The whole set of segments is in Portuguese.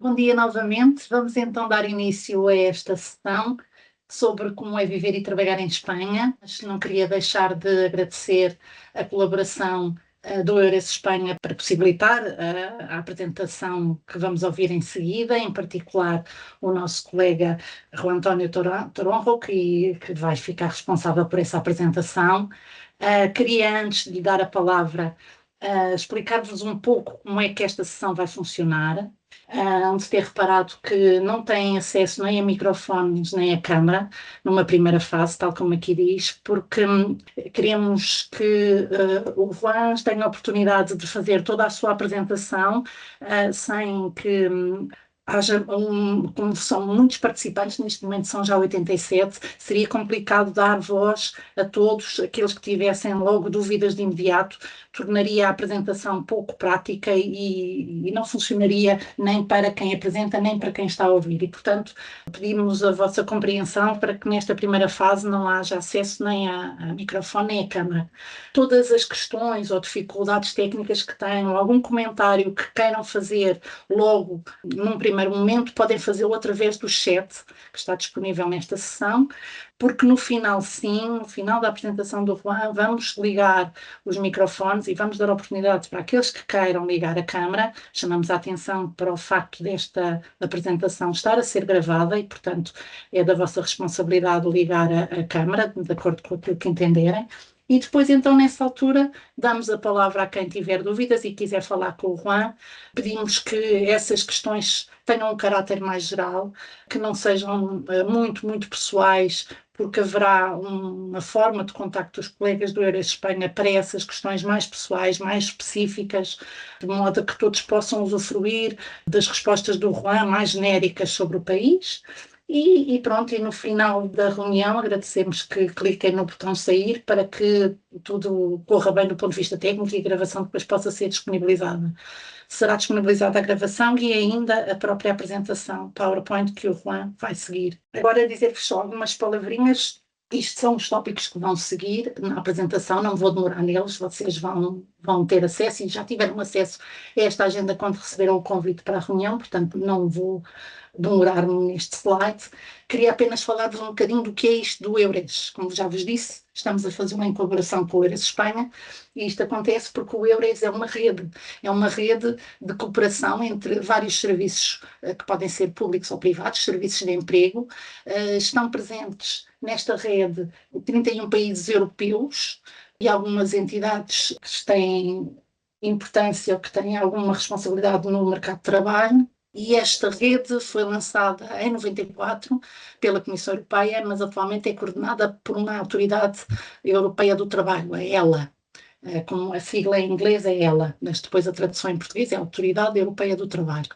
Bom dia novamente. Vamos então dar início a esta sessão sobre como é viver e trabalhar em Espanha. Mas não queria deixar de agradecer a colaboração do Eures Espanha para possibilitar a apresentação que vamos ouvir em seguida, em particular o nosso colega Juan António Toronjo, que vai ficar responsável por essa apresentação. Queria, antes de lhe dar a palavra, explicar-vos um pouco como é que esta sessão vai funcionar. Hão de ter reparado que não têm acesso nem a microfones nem a câmara numa primeira fase, tal como aqui diz, porque queremos que o Juan tenha a oportunidade de fazer toda a sua apresentação sem que como são muitos participantes, neste momento são já 87, seria complicado dar voz a todos aqueles que tivessem logo dúvidas de imediato, tornaria a apresentação pouco prática e não funcionaria nem para quem apresenta, nem para quem está a ouvir. E, portanto, pedimos a vossa compreensão para que nesta primeira fase não haja acesso nem a microfone nem a câmara. Todas as questões ou dificuldades técnicas que tenham, algum comentário que queiram fazer logo num primeiro momento, podem fazê-lo através do chat que está disponível nesta sessão, porque no final, sim, no final da apresentação do Juan, vamos ligar os microfones e vamos dar oportunidade para aqueles que queiram ligar a câmara. Chamamos a atenção para o facto desta apresentação estar a ser gravada e, portanto, é da vossa responsabilidade ligar a câmara, de acordo com aquilo que entenderem. E depois, então, nessa altura, damos a palavra a quem tiver dúvidas e quiser falar com o Juan. Pedimos que essas questões tenham um caráter mais geral, que não sejam muito pessoais, porque haverá uma forma de contacto dos colegas do Eures Espanha para essas questões mais pessoais, mais específicas, de modo a que todos possam usufruir das respostas do Juan mais genéricas sobre o país. E pronto, e no final da reunião agradecemos que cliquem no botão sair para que tudo corra bem do ponto de vista técnico e a gravação depois possa ser disponibilizada. Será disponibilizada a gravação e ainda a própria apresentação PowerPoint que o Juan vai seguir. Agora dizer-vos só algumas palavrinhas. Isto são os tópicos que vão seguir na apresentação, não vou demorar neles, vocês vão ter acesso e já tiveram acesso a esta agenda quando receberam o convite para a reunião, portanto não vou demorar-me neste slide. Queria apenas falar-vos um bocadinho do que é isto do Eures. Como já vos disse, estamos a fazer uma colaboração com o Eures Espanha e isto acontece porque o Eures é uma rede de cooperação entre vários serviços que podem ser públicos ou privados, serviços de emprego. Estão presentes nesta rede 31 países europeus e algumas entidades que têm importância ou que têm alguma responsabilidade no mercado de trabalho. E esta rede foi lançada em 94 pela Comissão Europeia, mas atualmente é coordenada por uma autoridade europeia do trabalho, a ELA. Como a sigla em inglês é ELA, mas depois a tradução em português é a Autoridade Europeia do Trabalho.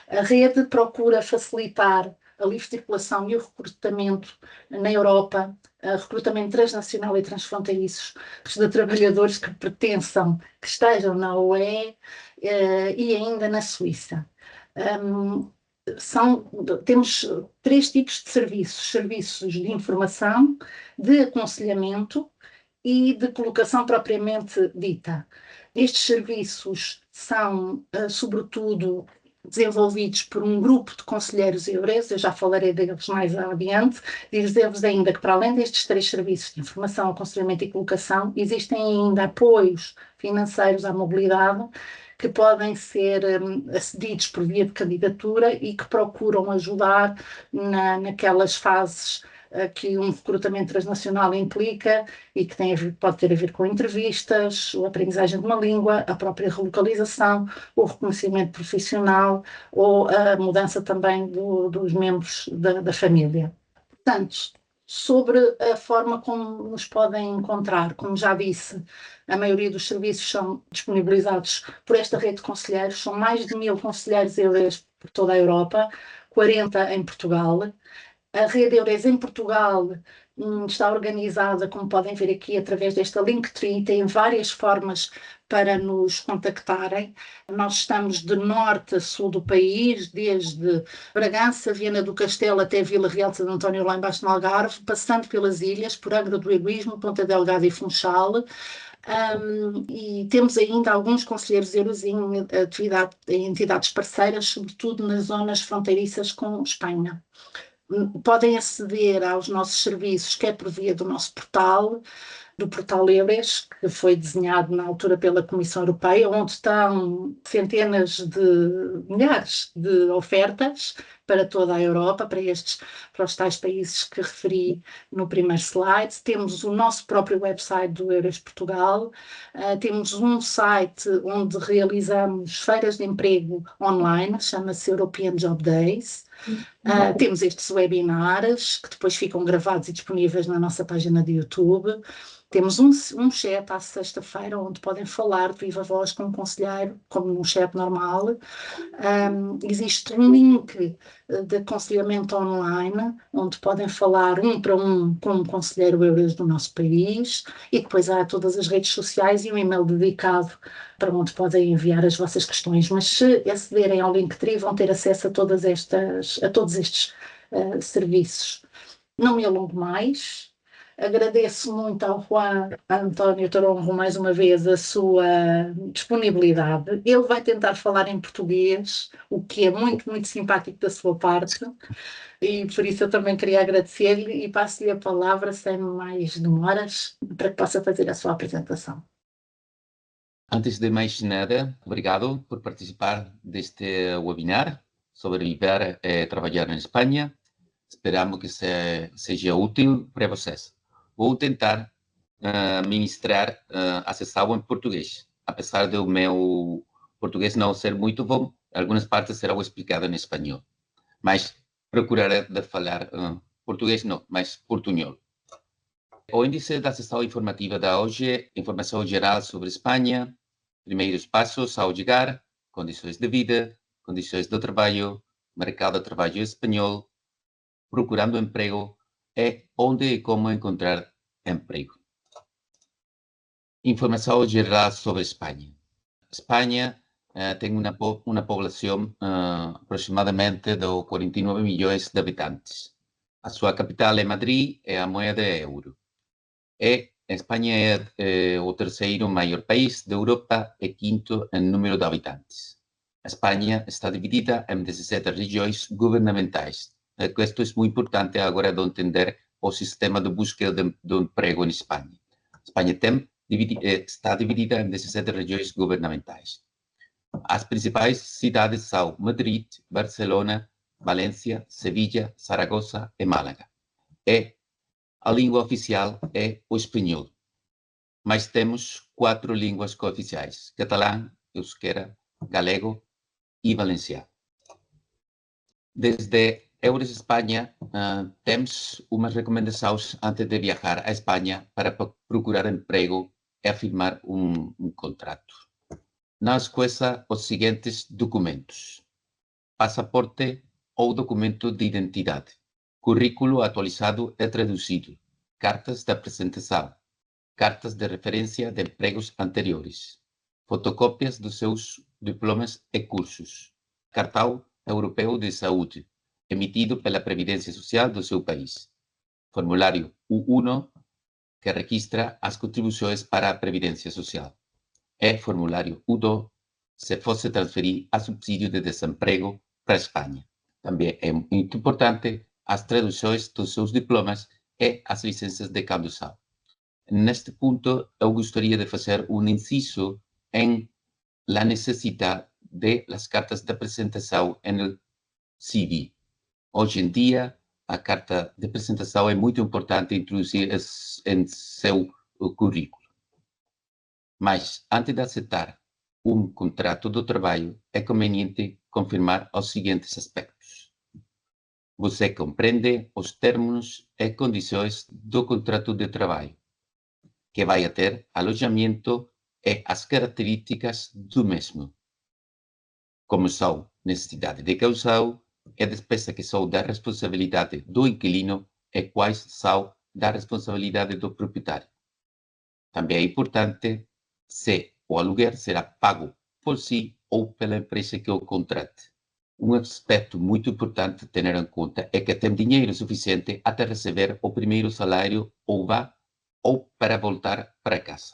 A rede procura facilitar a livre circulação e o recrutamento na Europa, recrutamento transnacional e transfronteiriços de trabalhadores que pertençam, que estejam na UE e ainda na Suíça. Temos três tipos de serviços de informação, de aconselhamento e de colocação propriamente dita. Estes serviços são, sobretudo, desenvolvidos por um grupo de conselheiros Eures, eu já falarei deles mais adiante. Dizer-vos ainda que, para além destes três serviços de informação, aconselhamento e colocação, existem ainda apoios financeiros à mobilidade que podem ser acedidos por via de candidatura e que procuram ajudar naquelas fases que um recrutamento transnacional implica e que pode ter a ver com entrevistas, a aprendizagem de uma língua, a própria relocalização, o reconhecimento profissional ou a mudança também dos membros da família. Portanto, sobre a forma como nos podem encontrar, como já disse, a maioria dos serviços são disponibilizados por esta rede de conselheiros, são mais de 1000 conselheiros Eures por toda a Europa, 40 em Portugal. A rede Eures em Portugal está organizada, como podem ver aqui, através desta Linktree, tem várias formas para nos contactarem. Nós estamos de norte a sul do país, desde Bragança, Viana do Castelo até Vila Real de Santo António, lá embaixo no Algarve, passando pelas ilhas, por Angra do Heroísmo, Ponta Delgada e Funchal. E temos ainda alguns conselheiros euros em entidades parceiras, sobretudo nas zonas fronteiriças com Espanha. Podem aceder aos nossos serviços, quer por via do nosso portal, do portal EURES, que foi desenhado na altura pela Comissão Europeia, onde estão centenas de milhares de ofertas para toda a Europa, para os tais países que referi no primeiro slide. Temos o nosso próprio website do EURES Portugal, temos um site onde realizamos feiras de emprego online, chama-se European Job Days. Temos estes webinars que depois ficam gravados e disponíveis na nossa página de YouTube. Temos um chat à sexta-feira onde podem falar de viva voz com um conselheiro, como num chat normal. Existe um link de aconselhamento online onde podem falar para um com um conselheiro EURES do nosso país, e depois há todas as redes sociais e um e-mail dedicado para onde podem enviar as vossas questões. Mas se acederem ao Linktree vão ter acesso a todos estes serviços. Não me alongo mais. Agradeço muito ao Juan António Toronjo mais uma vez a sua disponibilidade. Ele vai tentar falar em português, o que é muito, muito simpático da sua parte, e por isso eu também queria agradecer-lhe e passo-lhe a palavra sem mais demoras para que possa fazer a sua apresentação. Antes de mais nada, obrigado por participar deste webinar sobre viver e trabalhar em Espanha. Esperamos que seja útil para vocês. Vou tentar ministrar a sessão em português. Apesar do meu português não ser muito bom, algumas partes serão explicadas em espanhol. Mas procurarei de falar português não, mas portunhol. O índice da sessão informativa de hoje, informação geral sobre Espanha, primeiros passos ao chegar, condições de vida, condições de trabalho, mercado de trabalho espanhol, procurando emprego e onde e como encontrar emprego. Informação geral sobre Espanha. Espanha tem uma população aproximadamente de 49 milhões de habitantes. A sua capital é Madrid e a moeda é euro. Espanha é o terceiro maior país da Europa e quinto em número de habitantes. A Espanha está dividida em 17 regiões governamentais. Isto é muito importante agora de entender o sistema de búsqueda de emprego em Espanha. Espanha está dividida em 17 regiões governamentais. As principais cidades são Madrid, Barcelona, Valência, Sevilha, Zaragoza e Málaga. A língua oficial é o espanhol. Mas temos 4 línguas cooficiais: catalão, euskera, galego e valenciano. Desde EURES Espanha, temos umas recomendações antes de viajar a Espanha para procurar emprego e firmar um contrato. Não esqueça os seguintes documentos: passaporte ou documento de identidade, currículo atualizado e traduzido, cartas de apresentação, cartas de referência de empregos anteriores, fotocópias dos seus diplomas e cursos, cartão europeu de saúde, emitido pela Previdência Social do seu país, formulário U1, que registra as contribuições para a Previdência Social, e formulário U2, se fosse transferir a subsídio de desemprego para a Espanha. Também é muito importante as traduções dos seus diplomas e as licenças de condução. Neste ponto, eu gostaria de fazer um inciso em la necessidade de las cartas de apresentação no CV. Hoje em dia, a carta de apresentação é muito importante introduzir em seu currículo. Mas, antes de aceitar um contrato de trabalho, é conveniente confirmar os seguintes aspectos: você compreende os termos e condições do contrato de trabalho, que vai ter alojamento e as características do mesmo, como são necessidade de causa e despesa que são da responsabilidade do inquilino e quais são da responsabilidade do proprietário. Também é importante se o aluguer será pago por si ou pela empresa que o contrate. Um aspecto muito importante a ter em conta é que tem dinheiro suficiente até receber o primeiro salário ou para voltar para casa.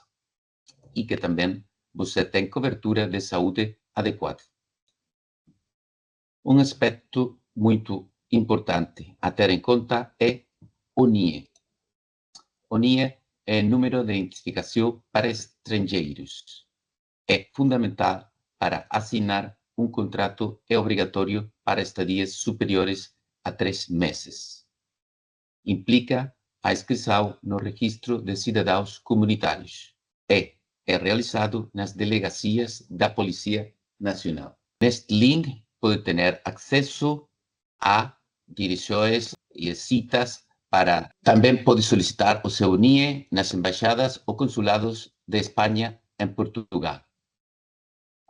e que também você tem cobertura de saúde adequada. Um aspecto muito importante a ter em conta é o NIE. O NIE é número de identificação para estrangeiros. É fundamental para assinar um contrato, é obrigatório para estadias superiores a 3 meses. Implica a inscrição no registro de cidadãos comunitários. É realizado nas delegacias da Polícia Nacional. Neste link pode ter acesso a direções e citas para... Também pode solicitar o seu NIE nas embaixadas ou consulados de Espanha em Portugal.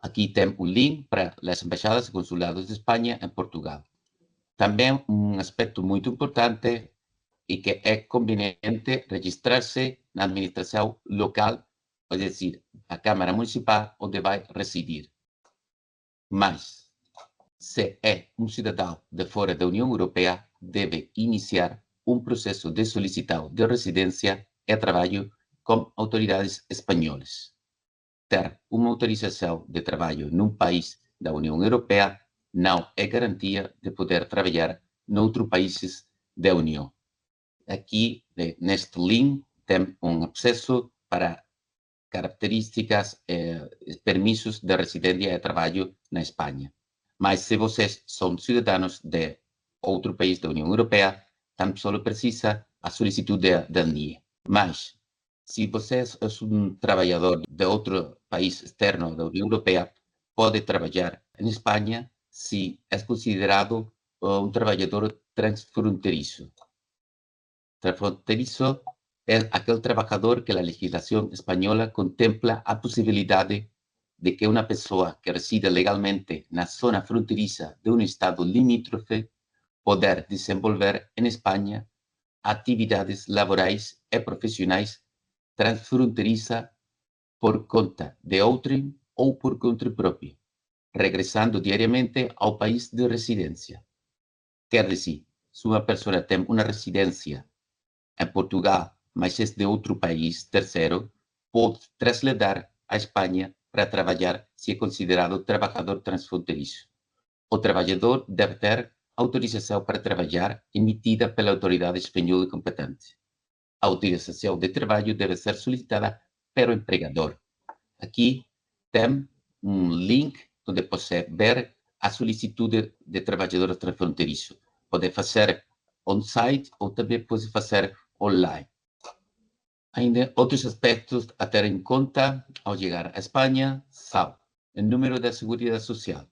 Aqui tem um link para as embaixadas e consulados de Espanha em Portugal. Também um aspecto muito importante e que é conveniente registrar-se na administração local, é decir, a Câmara Municipal onde vai residir. Mas, se é um cidadão de fora da União Europeia, deve iniciar um processo de solicitação de residência e trabalho com autoridades espanholas. Ter uma autorização de trabalho num país da União Europeia não é garantia de poder trabalhar noutros países da União. Aqui, neste link, tem um acesso para características e permissos de residência e trabalho na Espanha. Mas se vocês são cidadãos de outro país da União Europeia, tão só precisa a solicitude da NIE. Mas, se você é um trabalhador de outro país externo da União Europeia, pode trabalhar em Espanha se é considerado um trabalhador transfronteiriço. Transfronteiriço é aquele trabalhador que a legislação espanhola contempla a possibilidade de que uma pessoa que reside legalmente na zona fronteiriça de um estado limítrofe poder desenvolver em Espanha atividades laborais e profissionais transfronteiriça por conta de outrem ou por conta própria, regressando diariamente ao país de residência. Quer dizer, se uma pessoa tem uma residência em Portugal, mas é de outro país terceiro, pode trasladar à Espanha para trabalhar se é considerado trabalhador transfronteiriço. O trabalhador deve ter autorização para trabalhar emitida pela autoridade espanhola competente. A autorização de trabalho deve ser solicitada pelo empregador. Aqui tem um link onde você ver a solicitude de trabalhador transfronteiriço. Pode fazer on-site ou também pode fazer online. Ainda outros aspectos a ter em conta ao chegar à Espanha são o número da Seguridade Social.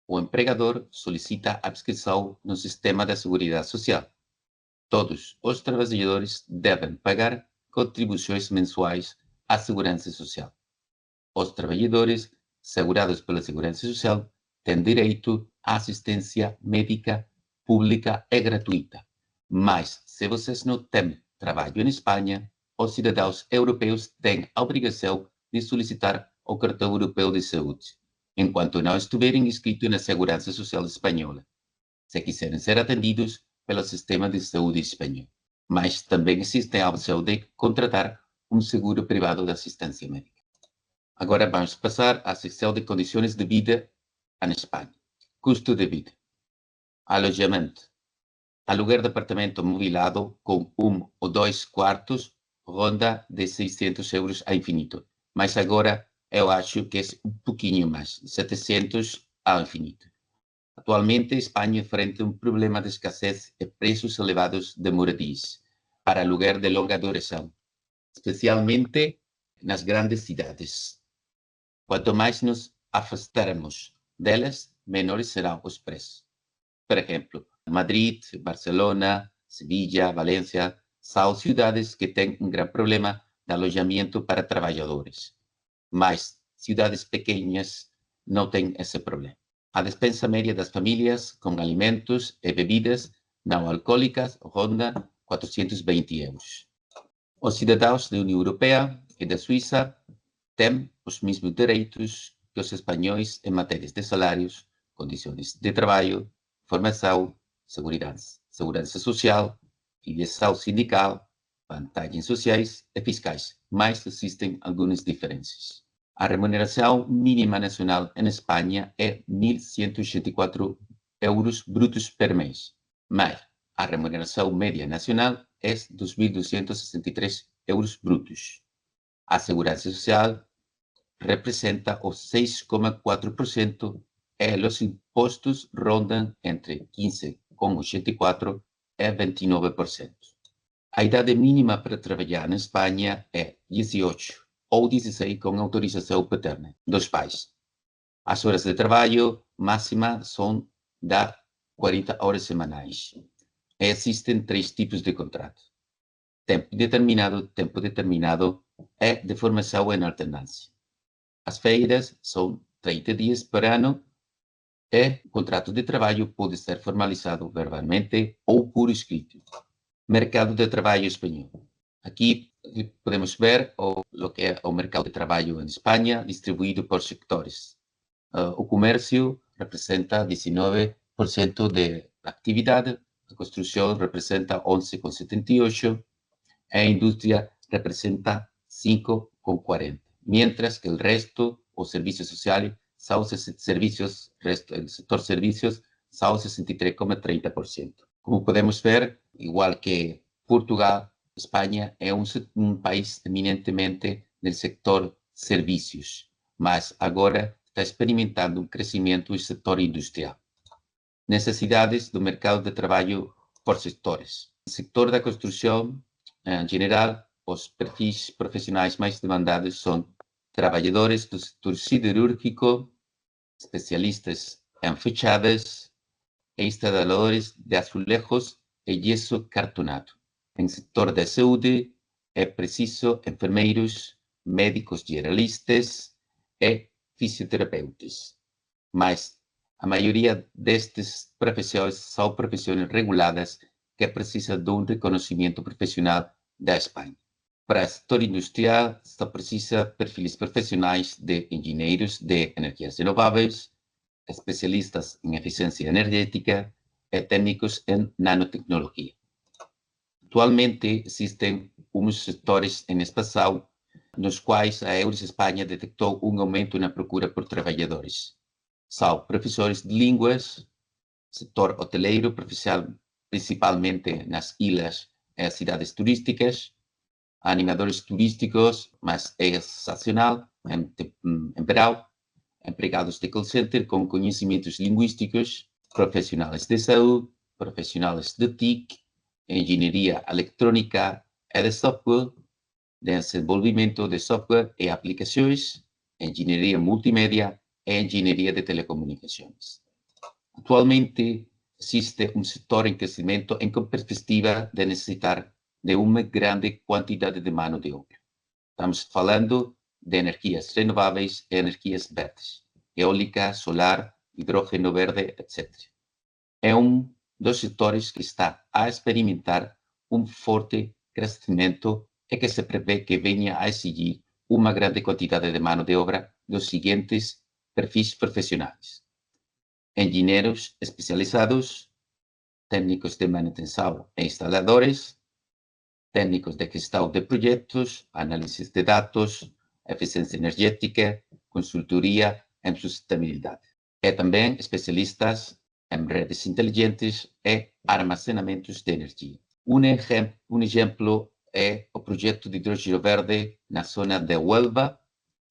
O empregador solicita a inscrição no sistema da Seguridade Social. Todos os trabalhadores devem pagar contribuições mensuais à Segurança Social. Os trabalhadores segurados pela Segurança Social têm direito à assistência médica pública e gratuita. Mas, se vocês não têm trabalho em Espanha, os cidadãos europeus têm a obrigação de solicitar o cartão europeu de saúde, enquanto não estiverem inscritos na Segurança Social espanhola, se quiserem ser atendidos pelo sistema de saúde espanhol. Mas também existe a opção de contratar um seguro privado de assistência médica. Agora vamos passar à secção de condições de vida na Espanha. Custo de vida. Alojamento. Aluguer de apartamento mobilado com 1 ou 2 quartos ronda de 600 euros a infinito. Mas agora eu acho que é um pouquinho mais, 700 ao infinito. Atualmente, a Espanha enfrenta um problema de escassez e preços elevados de moradias para aluguer de longa duração, especialmente nas grandes cidades. Quanto mais nos afastarmos delas, menores serão os preços. Por exemplo, Madrid, Barcelona, Sevilla, Valência são cidades que têm um grande problema de alojamento para trabalhadores, mas cidades pequenas não têm esse problema. A despensa média das famílias com alimentos e bebidas não alcoólicas ronda 420 euros. Os cidadãos da União Europeia e da Suíça têm os mesmos direitos que os espanhóis em matérias de salários, condições de trabalho, formação, segurança social, filiação sindical, vantagens sociais e fiscais, mas existem algumas diferenças. A remuneração mínima nacional em Espanha é 1.184 euros brutos por mês, mas a remuneração média nacional é 2.263 euros brutos. A segurança social representa os 6,4% e os impostos rondam entre 15,84% e 29%. A idade mínima para trabalhar na Espanha é 18 ou 16 com autorização paterna dos pais. As horas de trabalho máxima são de 40 horas semanais. Existem 3 tipos de contrato: tempo determinado e de formação em alternância. As férias são 30 dias por ano e o contrato de trabalho pode ser formalizado verbalmente ou por escrito. Mercado de trabalho espanhol. Aqui podemos ver o que é o mercado de trabalho em Espanha, distribuído por sectores. O comércio representa 19% da atividade, a construção representa 11,78%, a indústria representa 5,40%, mientras que el resto, os servicios sociales, el sector servicios, são 63,30%. Como podemos ver, igual que Portugal, Espanha é um país eminentemente no sector servicios, mas agora está experimentando um crescimento do setor industrial. Necessidades do mercado de trabalho por setores. No setor da construção, em geral, os perfis profissionais mais demandados são trabalhadores do setor siderúrgico, especialistas em fachadas e instaladores de azulejos e yeso cartonado. Em setor da saúde, é preciso enfermeiros, médicos generalistas e fisioterapeutas. Mas a maioria destas profissões são profissões reguladas que precisam de um reconhecimento profissional da Espanha. Para o setor industrial, se precisa perfis profissionais de engenheiros de energias renováveis, especialistas em eficiência energética e técnicos em nanotecnologia. Atualmente, existem uns setores em expansão nos quais a Eures Espanha detectou um aumento na procura por trabalhadores. São professores de línguas, setor hoteleiro, principalmente nas ilhas e cidades turísticas, animadores turísticos, mas é estacional, em verão, empregados de call center com conhecimentos linguísticos, profissionais de saúde, profissionais de TIC, engenharia eletrônica e de software, desenvolvimento de software e aplicações, engenharia multimédia e engenharia de telecomunicações. Atualmente, existe um setor em crescimento com perspectiva de necessitar de uma grande quantidade de mão de obra. Estamos falando de energias renováveis e energias verdes, eólica, solar, hidrógeno verde, etc. É um dos setores que está a experimentar um forte crescimento e que se prevê que venha a exigir uma grande quantidade de mão de obra dos seguintes perfis profissionais: engenheiros especializados, técnicos de manutenção e instaladores, técnicos de gestão de projetos, análise de dados, eficiência energética, consultoria em sustentabilidade. E também especialistas em redes inteligentes e armazenamentos de energia. Um exemplo é o projeto de hidrogênio verde na zona de Huelva,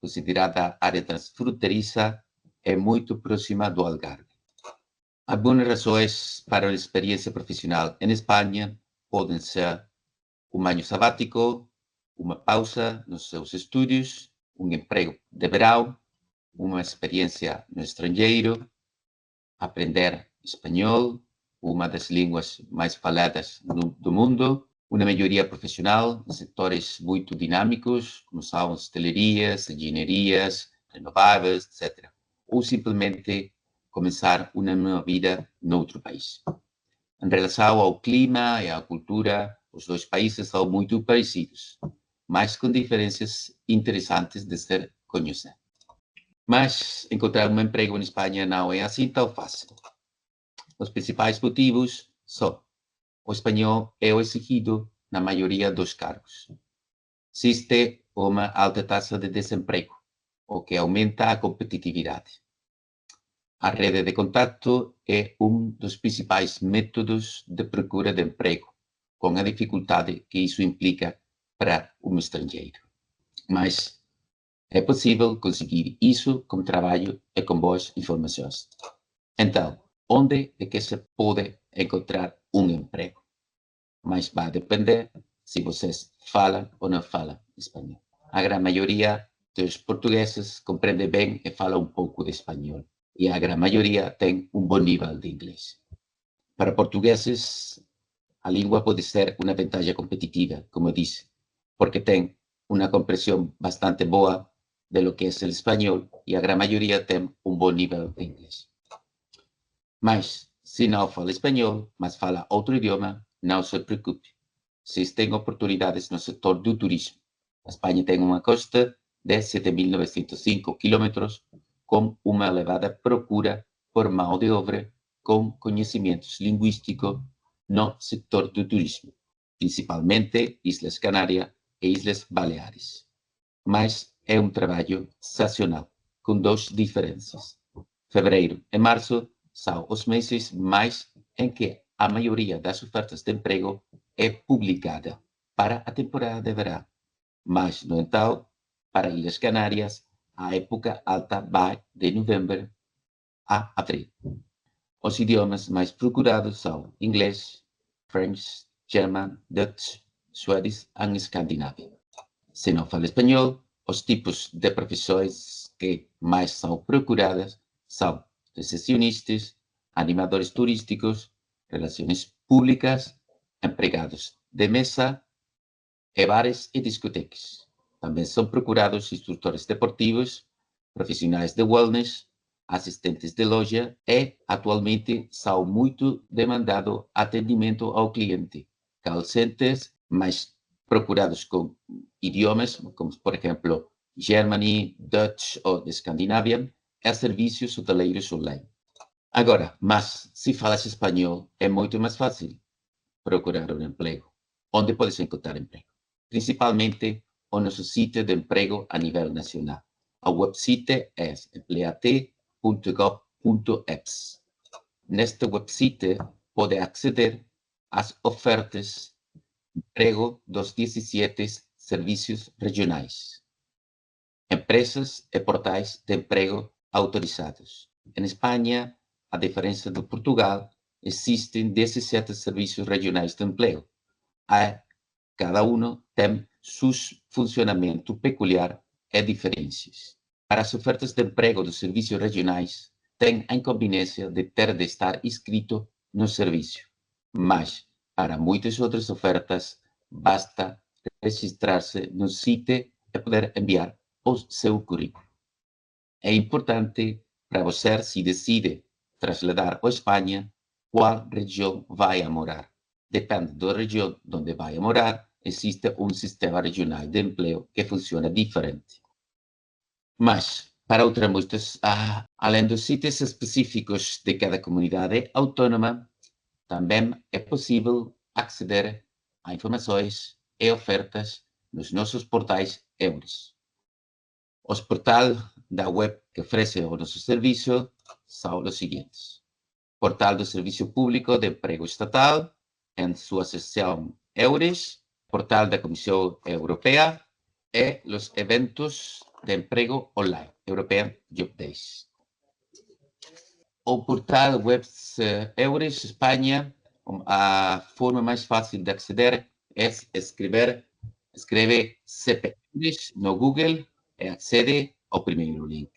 considerada área transfronteiriça e muito próxima do Algarve. Algumas razões para a experiência profissional em Espanha podem ser um ano sabático, uma pausa nos seus estudos, um emprego de verão, uma experiência no estrangeiro, aprender espanhol, uma das línguas mais faladas do mundo, uma melhoria profissional em setores muito dinâmicos, como são hotelerias, engenharias, renováveis, etc. Ou simplesmente começar uma nova vida noutro país. Em relação ao clima e à cultura, os dois países são muito parecidos, mas com diferenças interessantes de ser conhecidas. Mas encontrar um emprego em Espanha não é assim tão fácil. Os principais motivos são: o espanhol é o exigido na maioria dos cargos. Existe uma alta taxa de desemprego, o que aumenta a competitividade. A rede de contato é um dos principais métodos de procura de emprego, com a dificuldade que isso implica para um estrangeiro. Mas é possível conseguir isso com trabalho e com boas informações. Então, onde é que se pode encontrar um emprego? Mas vai depender se vocês falam ou não falam espanhol. A grande maioria dos portugueses compreende bem e fala um pouco de espanhol. E a grande maioria tem um bom nível de inglês. Para portugueses, a língua pode ser uma vantagem competitiva, como eu disse, porque tem uma compreensão bastante boa de lo que é o espanhol e a grande maioria tem um bom nível de inglês. Mas, se não fala espanhol, mas fala outro idioma, não se preocupe. Existem oportunidades no setor do turismo. A Espanha tem uma costa de 7.905 quilômetros, com uma elevada procura por mão de obra com conhecimentos linguísticos no setor do turismo, principalmente Islas Canárias e Islas Baleares. Mas é um trabalho sazonal, com duas diferenças. Fevereiro e março são os meses mais em que a maioria das ofertas de emprego é publicada para a temporada de verão. Mas, no entanto, para Ilhas Canárias, a época alta vai de novembro a abril. Os idiomas mais procurados são inglês, French, German, Dutch, Swedish e Scandinavian. Se não fala espanhol, os tipos de profissões que mais são procuradas são recepcionistas, animadores turísticos, relações públicas, empregados de mesa e bares e discotecas. Também são procurados instrutores deportivos, profissionais de wellness, assistentes de loja e, atualmente, são muito demandado atendimento ao cliente, call centers, mais procurados com idiomas, como, por exemplo, Germany, Dutch ou Scandinavian, e serviços hoteleiros online. Agora, mas se falas espanhol, é muito mais fácil procurar um emprego. Onde podes encontrar emprego? Principalmente o nosso sítio de emprego a nível nacional. A website é empleate.gov.es. Neste website pode aceder às ofertas de emprego dos 17 serviços regionais, empresas e portais de emprego autorizados. Em Espanha, a diferença de Portugal, existem 17 serviços regionais de emprego. Cada um tem seu funcionamento peculiar e diferenças. Para as ofertas de emprego dos serviços regionais, tem a inconveniência de ter de estar inscrito no serviço. Mas, para muitas outras ofertas, basta registrar-se no sítio e poder enviar o seu currículo. É importante para você, se decide trasladar a Espanha, qual região vai a morar. Depende da região onde vai a morar, existe um sistema regional de emprego que funciona diferente. Mas, para outras muitas, além dos sítios específicos de cada comunidade autônoma, também é possível aceder a informações e ofertas nos nossos portais EURES. Os portais da web que oferecem o nosso serviço são os seguintes: Portal do Serviço Público de Emprego Estatal, em sua seção EURES, Portal da Comissão Europeia e os eventos de emprego online, European Job Days. O portal web EURES Espanha, a forma mais fácil de aceder é escreve CP EURES no Google e accede ao primeiro link.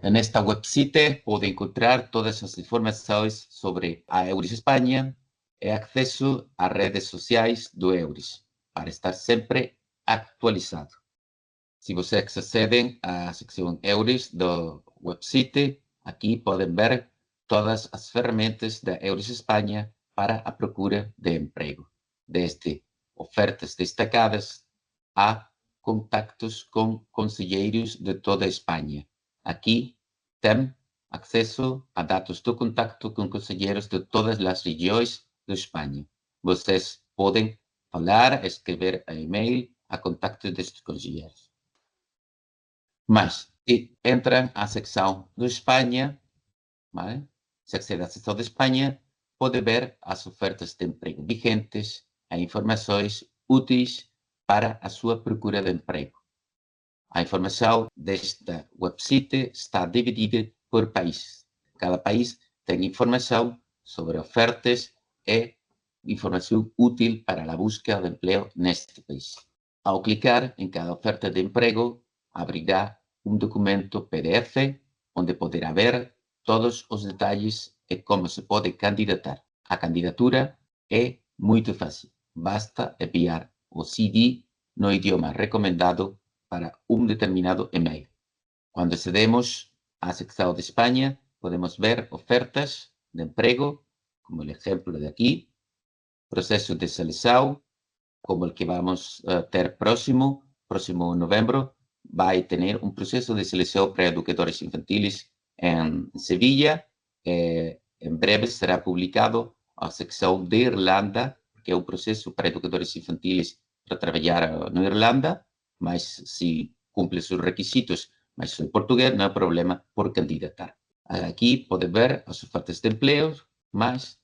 Nesta website pode encontrar todas as informações sobre a EURES Espanha e acesso às redes sociais do EURES, para estar sempre atualizado. Se vocês acedem à secção EURES do website, aqui podem ver todas as ferramentas da EURES Espanha para a procura de emprego, desde ofertas destacadas a contactos com conselheiros de toda a Espanha. Aqui tem acesso a dados de contacto com conselheiros de todas as regiões da Espanha. Vocês podem falar, escrever a e-mail, a contactos destes conselheiros. Mas entra a secção de Espanha, vale? Se accede à secção de Espanha, pode ver as ofertas de emprego vigentes e informações úteis para a sua procura de emprego. A informação desta website está dividida por países. Cada país tem informação sobre ofertas e informação útil para a búsqueda de emprego neste país. Ao clicar em cada oferta de emprego, abrirá um documento PDF onde poderá ver todos os detalhes e como se pode candidatar. A candidatura é muito fácil. Basta enviar o CV no idioma recomendado para un determinado email. Cuando accedemos a la sección de España, podemos ver ofertas de empleo, como el ejemplo de aquí, procesos de selección, como el que vamos a tener próximo noviembre, va a tener un proceso de selección para educadores infantiles en Sevilla. En breve será publicado a sección de Irlanda, que é un proceso para educadores infantiles para trabalhar na Irlanda, mas se cumple os requisitos, mas em português, não há problema por candidatar. Aqui pode ver as ofertas de emprego, mas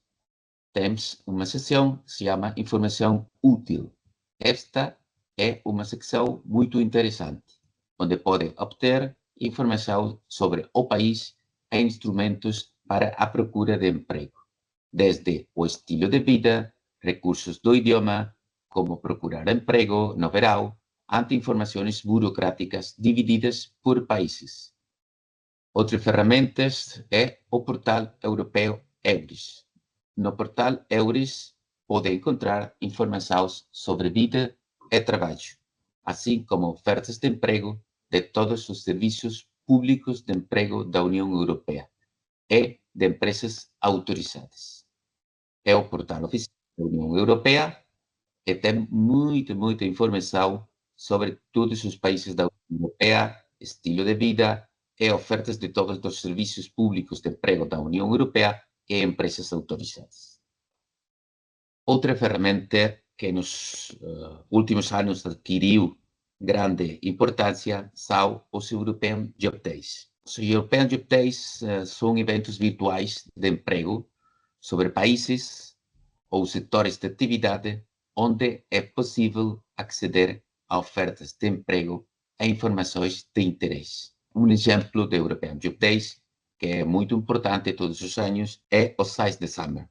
temos uma seção que se chama Informação Útil. Esta é uma secção muito interessante, onde pode obter informação sobre o país e instrumentos para a procura de emprego, desde o estilo de vida, recursos do idioma, como procurar emprego no verão, ante informações burocráticas divididas por países. Outra ferramenta é o portal europeu EURES. No portal EURES pode encontrar informações sobre vida e trabalho, assim como ofertas de emprego de todos os serviços públicos de emprego da União Europeia e de empresas autorizadas. É o portal oficial da União Europeia e tem muita informação sobre todos os países da União Europeia, estilo de vida e ofertas de todos os serviços públicos de emprego da União Europeia e empresas autorizadas. Outra ferramenta que nos últimos anos adquiriu grande importância são os European Job Days. Os European Job Days são eventos virtuais de emprego sobre países ou setores de atividade onde é possível acceder a ofertas de emprego e informações de interesse. Um exemplo de European Job Days, que é muito importante todos os anos, é o Size the Summer.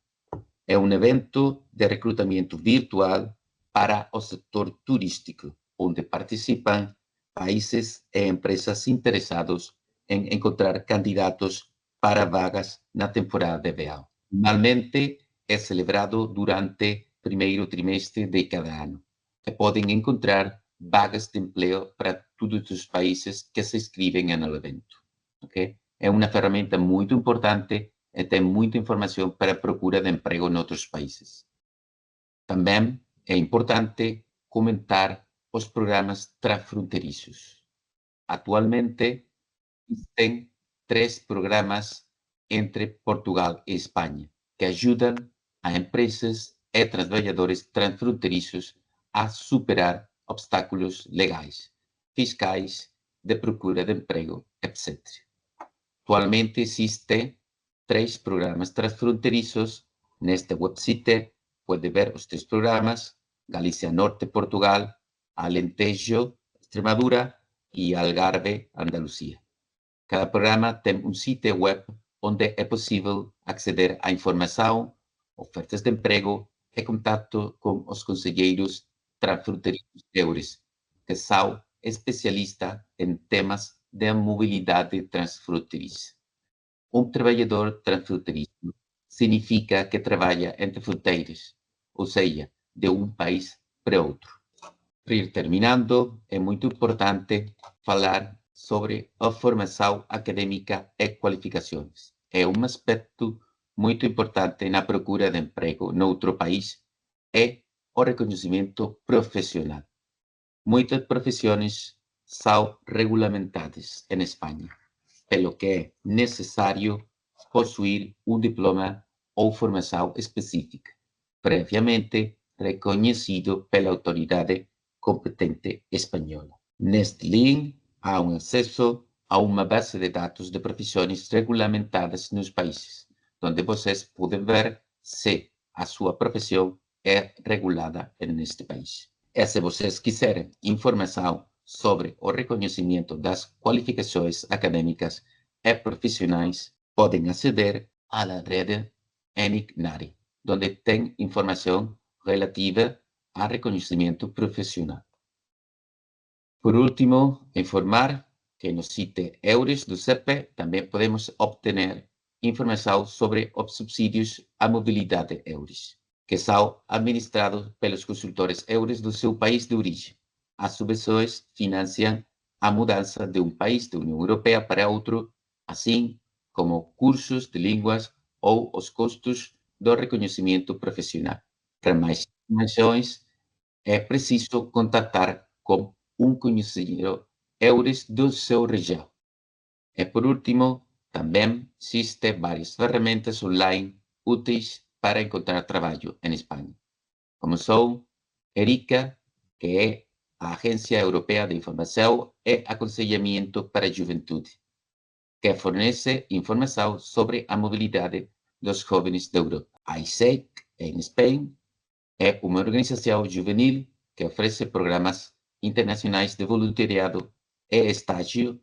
É um evento de recrutamento virtual para o setor turístico, onde participam países e empresas interessados em encontrar candidatos para vagas na temporada de verão. Normalmente é celebrado durante o primeiro trimestre de cada ano. E podem encontrar vagas de emprego para todos os países que se inscrevem no evento. Okay? É uma ferramenta muito importante e tem muita informação para a procura de emprego em outros países. Também é importante comentar os programas transfronteiriços. Atualmente, existem 3 programas entre Portugal e Espanha que ajudam a empresas e trabalhadores transfronteiriços a superar obstáculos legais, fiscais, de procura de emprego, etc. Atualmente existem 3 programas transfronteiriços. Neste website pode ver os 3 programas: Galícia Norte, Portugal, Alentejo, Extremadura e Algarve, Andaluzia. Cada programa tem um sítio web onde é possível acceder à informação, ofertas de emprego e contato com os conselheiros transfronteiriços EURES, que são especialistas em temas de mobilidade transfronteiriça. Um trabalhador transfronteiriço significa que trabalha entre fronteiras, ou seja, de um país para outro. Para ir terminando, é muito importante falar sobre a formação acadêmica e qualificações. É um aspecto muito importante na procura de emprego noutro país e o reconhecimento profissional. Muitas profissões são regulamentadas em Espanha, pelo que é necessário possuir um diploma ou formação específica, previamente reconhecido pela autoridade competente espanhola. Neste link há acesso a uma base de dados de profissões regulamentadas nos países, onde vocês podem ver se a sua profissão é regulada neste país. E se vocês quiserem informação sobre o reconhecimento das qualificações acadêmicas e profissionais, podem aceder à rede ENIC-NARI, onde tem informação relativa a reconhecimento profissional. Por último, informar que no site EURES do CEP também podemos obter informação sobre os subsídios à mobilidade EURES, que são administrados pelos consultores EURES do seu país de origem. As subvenções financiam a mudança de um país da União Europeia para outro, assim como cursos de línguas ou os custos do reconhecimento profissional. Para mais informações, é preciso contatar com um conhecido EURES do seu região. E por último, também existem várias ferramentas online úteis para encontrar trabalho em Espanha, como são ERICA, que é a Agência Europeia de Informação e Aconselhamento para a Juventude, que fornece informação sobre a mobilidade dos jovens da Europa. A ISEC, em Espanha, é uma organização juvenil que oferece programas internacionais de voluntariado e estágio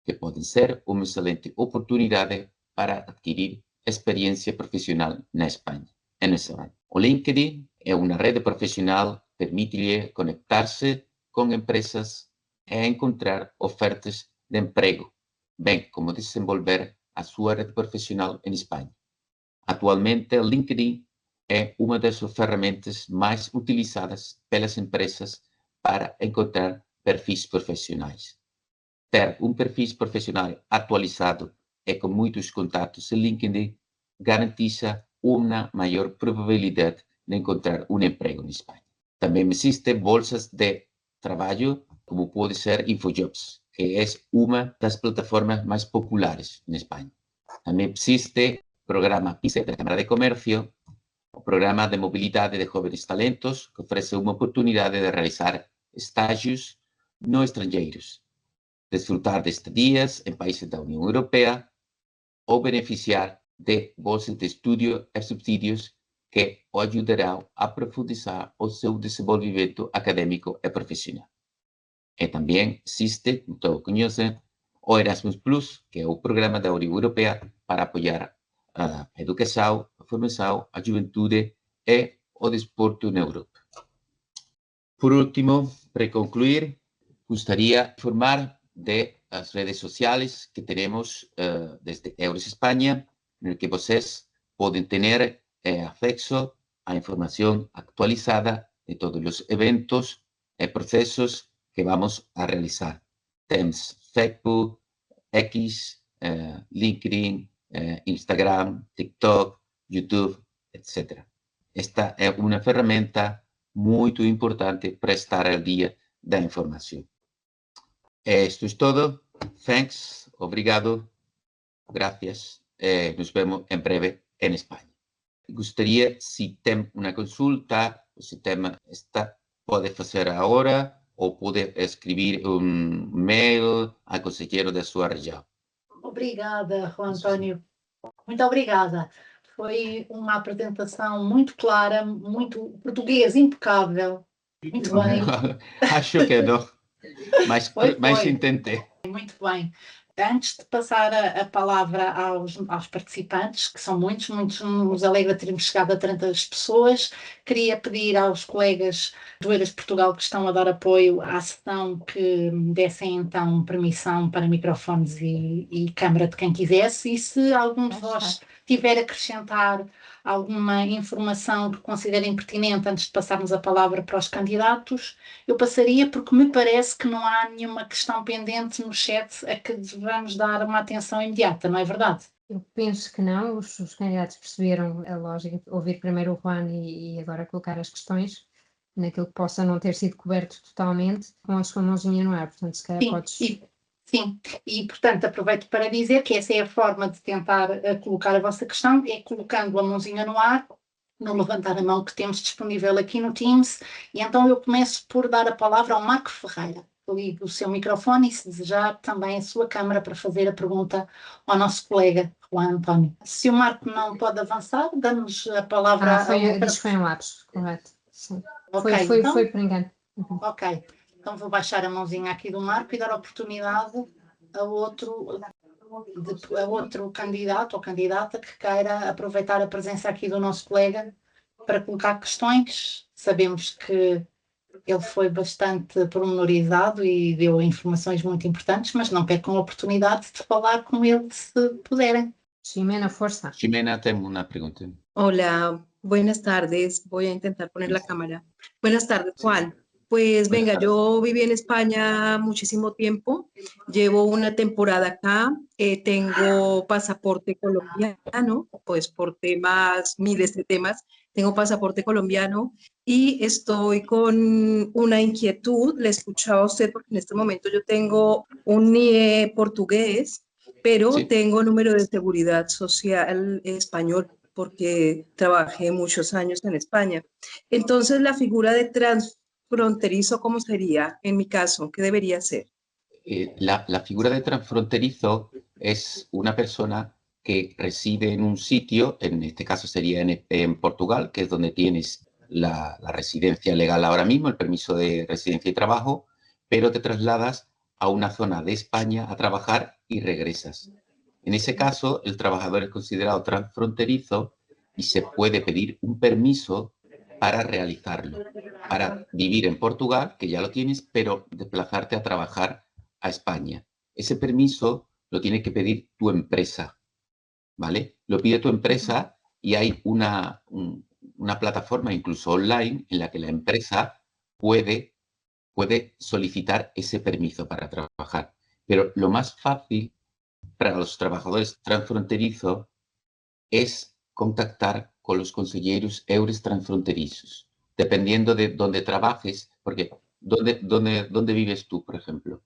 que podem ser uma excelente oportunidade para adquirir experiência profissional na Espanha. O LinkedIn é uma rede profissional que permite-lhe conectar-se com empresas e encontrar ofertas de emprego, bem como desenvolver a sua rede profissional em Espanha. Atualmente, o LinkedIn é uma das ferramentas mais utilizadas pelas empresas para encontrar perfis profissionais. Ter um perfil profissional atualizado e com muitos contatos em LinkedIn garantiza uma maior probabilidade de encontrar um emprego na Espanha. Também existem bolsas de trabalho, como pode ser InfoJobs, que é uma das plataformas mais populares na Espanha. Também existe o programa PICE da Câmara de Comércio, o Programa de Mobilidade de Jóvenes Talentos, que oferece uma oportunidade de realizar estágios no estrangeiros, desfrutar de estadias em países da União Europeia ou beneficiar de bolsas de estudo e subsídios que o ajudarão a aprofundar o seu desenvolvimento acadêmico e profissional. E também existe, como todos conhecem, o Erasmus Plus, que é o programa da União Europeia para apoiar a educação, a formação, a juventude e o desporto na Europa. Por último, para concluir, gostaria de informar de as redes sociais que temos desde EURES Espanha, em que vocês podem ter acesso à informação atualizada de todos os eventos e processos que vamos a realizar. Temos Facebook, X, LinkedIn, Instagram, TikTok, YouTube, etc. Esta é uma ferramenta muito importante para estar ao dia da informação. Isto é todo. Thanks, obrigado, gracias. Nos vemos em breve em Espanha. Gostaria, se tem uma consulta, se tem esta, pode fazer agora ou pode escrever um mail ao conselheiro da sua região. Obrigada, Juan António. Muito obrigada. Foi uma apresentação muito clara, muito português, impecável. Muito bem. Acho que não, mas tentei. Muito bem. Antes de passar a palavra aos participantes, que são muitos, nos alegra termos chegado a 30 pessoas, queria pedir aos colegas do Eiras Portugal que estão a dar apoio à sessão que dessem então permissão para microfones e câmara de quem quisesse, e se algum de vós tiver a acrescentar alguma informação que considerem pertinente antes de passarmos a palavra para os candidatos, eu passaria, porque me parece que não há nenhuma questão pendente no chat a que devamos dar uma atenção imediata, não é verdade? Eu penso que não, os candidatos perceberam a lógica de ouvir primeiro o Juan e agora colocar as questões naquilo que possa não ter sido coberto totalmente com a mãozinha no ar, portanto se calhar podes... Sim, e portanto aproveito para dizer que essa é a forma de tentar colocar a vossa questão, é colocando a mãozinha no ar no levantar a mão que temos disponível aqui no Teams. E então eu começo por dar a palavra ao Marco Ferreira. Ligo o seu microfone e, se desejar, também a sua câmara para fazer a pergunta ao nosso colega Juan António. Se o Marco não pode avançar, damos a palavra a outra. Diz que foi um lápis, correto. Sim. Ok, então, foi por engano. ok, então vou baixar a mãozinha aqui do Marco e dar a oportunidade a outro candidato ou candidata que queira aproveitar a presença aqui do nosso colega para colocar questões. Sabemos que ele foi bastante pormenorizado e deu informações muito importantes, mas não percam a oportunidade de falar com ele se puderem. Ximena, força. Ximena, tengo una pregunta. Hola, buenas tardes. Voy a intentar poner la cámara. Buenas tardes, Juan. Pues venga, yo viví en España muchísimo tiempo, llevo una temporada acá, tengo pasaporte colombiano, pues por temas, miles de temas, tengo pasaporte colombiano y estoy con una inquietud, le escuchaba a usted porque en este momento yo tengo un NIE portugués, pero Sí. tengo número de seguridad social español porque trabajé muchos años en España. Entonces, la figura de transfronterizo, ¿cómo sería en mi caso? ¿Qué debería ser? La figura de transfronterizo es una persona que reside en un sitio, en este caso sería en Portugal, que es donde tienes la residencia legal ahora mismo, el permiso de residencia y trabajo, pero te trasladas a una zona de España a trabajar y regresas. En ese caso, el trabajador es considerado transfronterizo y se puede pedir un permiso para realizarlo, para vivir en Portugal, que ya lo tienes, pero desplazarte a trabajar a España. Ese permiso lo tiene que pedir tu empresa, ¿vale? Lo pide tu empresa y hay una plataforma, incluso online, en la que la empresa puede solicitar ese permiso para trabajar. Pero lo más fácil para los trabajadores transfronterizos es contactar con los consejeros EURES transfronterizos, dependiendo de dónde trabajes, porque ¿dónde vives tú, por ejemplo?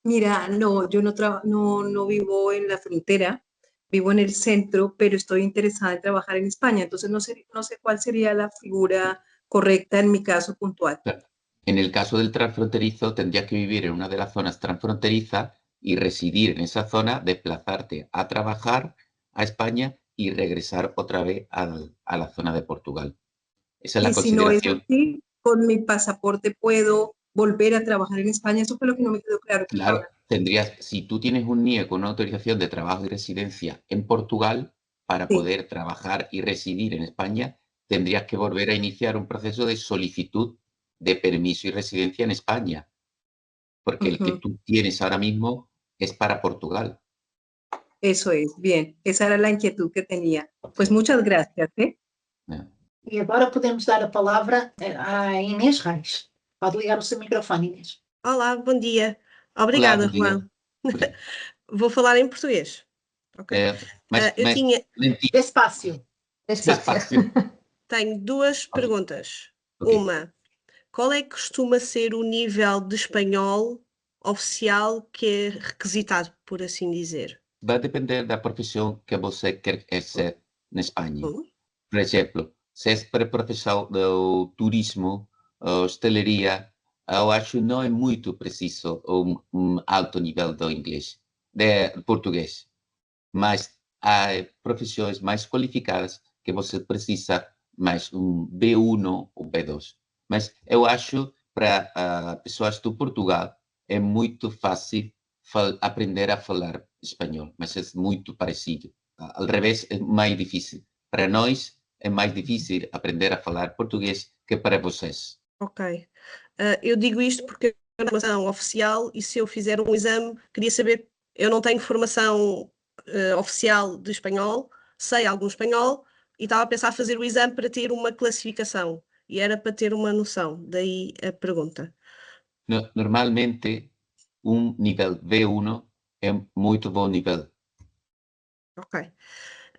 Mira, no, yo no vivo en la frontera, vivo en el centro, pero estoy interesada en trabajar en España, entonces no sé cuál sería la figura correcta en mi caso puntual. En el caso del transfronterizo, tendrías que vivir en una de las zonas transfronterizas y residir en esa zona, desplazarte a trabajar a España y regresar otra vez a la zona de Portugal. Esa es la Y si no es consideración. así, con mi pasaporte puedo volver a trabajar en España. Eso fue lo que no me quedó claro. Claro, si tú tienes un NIE con una autorización de trabajo y residencia en Portugal, para Sí. poder trabajar y residir en España, tendrías que volver a iniciar un proceso de solicitud de permiso y residencia en España, porque el que tú tienes ahora mismo es para Portugal. Eso es, bien. Esa era la inquietud que tenía. Pues muchas gracias, ¿eh? E agora podemos dar a palavra à Inês Reis. Pode ligar o seu microfone, Inês. Olá, bom dia. Obrigada, Olá, bom dia. Juan. Vou falar em português. Ok. Eu tinha, Despacio. Despacio. tenho duas perguntas. Ok. Uma, qual é que costuma ser o nível de espanhol oficial que é requisitado, por assim dizer? Vai depender da profissão que você quer exercer na Espanha. Uhum. Por exemplo, se é para a profissão do turismo, hostelaria, eu acho que não é muito preciso um alto nível de inglês, de português. Mas há profissões mais qualificadas que você precisa mais um B1 ou B2. Mas eu acho para pessoas do Portugal é muito fácil aprender a falar espanhol, mas é muito parecido. Ao revés, é mais difícil. Para nós, é mais difícil aprender a falar português que para vocês. Ok. Eu digo isto porque é uma formação oficial e se eu fizer um exame, queria saber, eu não tenho formação oficial de espanhol, sei algum espanhol e estava a pensar fazer o exame para ter uma classificação e era para ter uma noção, daí a pergunta. Normalmente, um nível B1 é muito bom nível. Ok.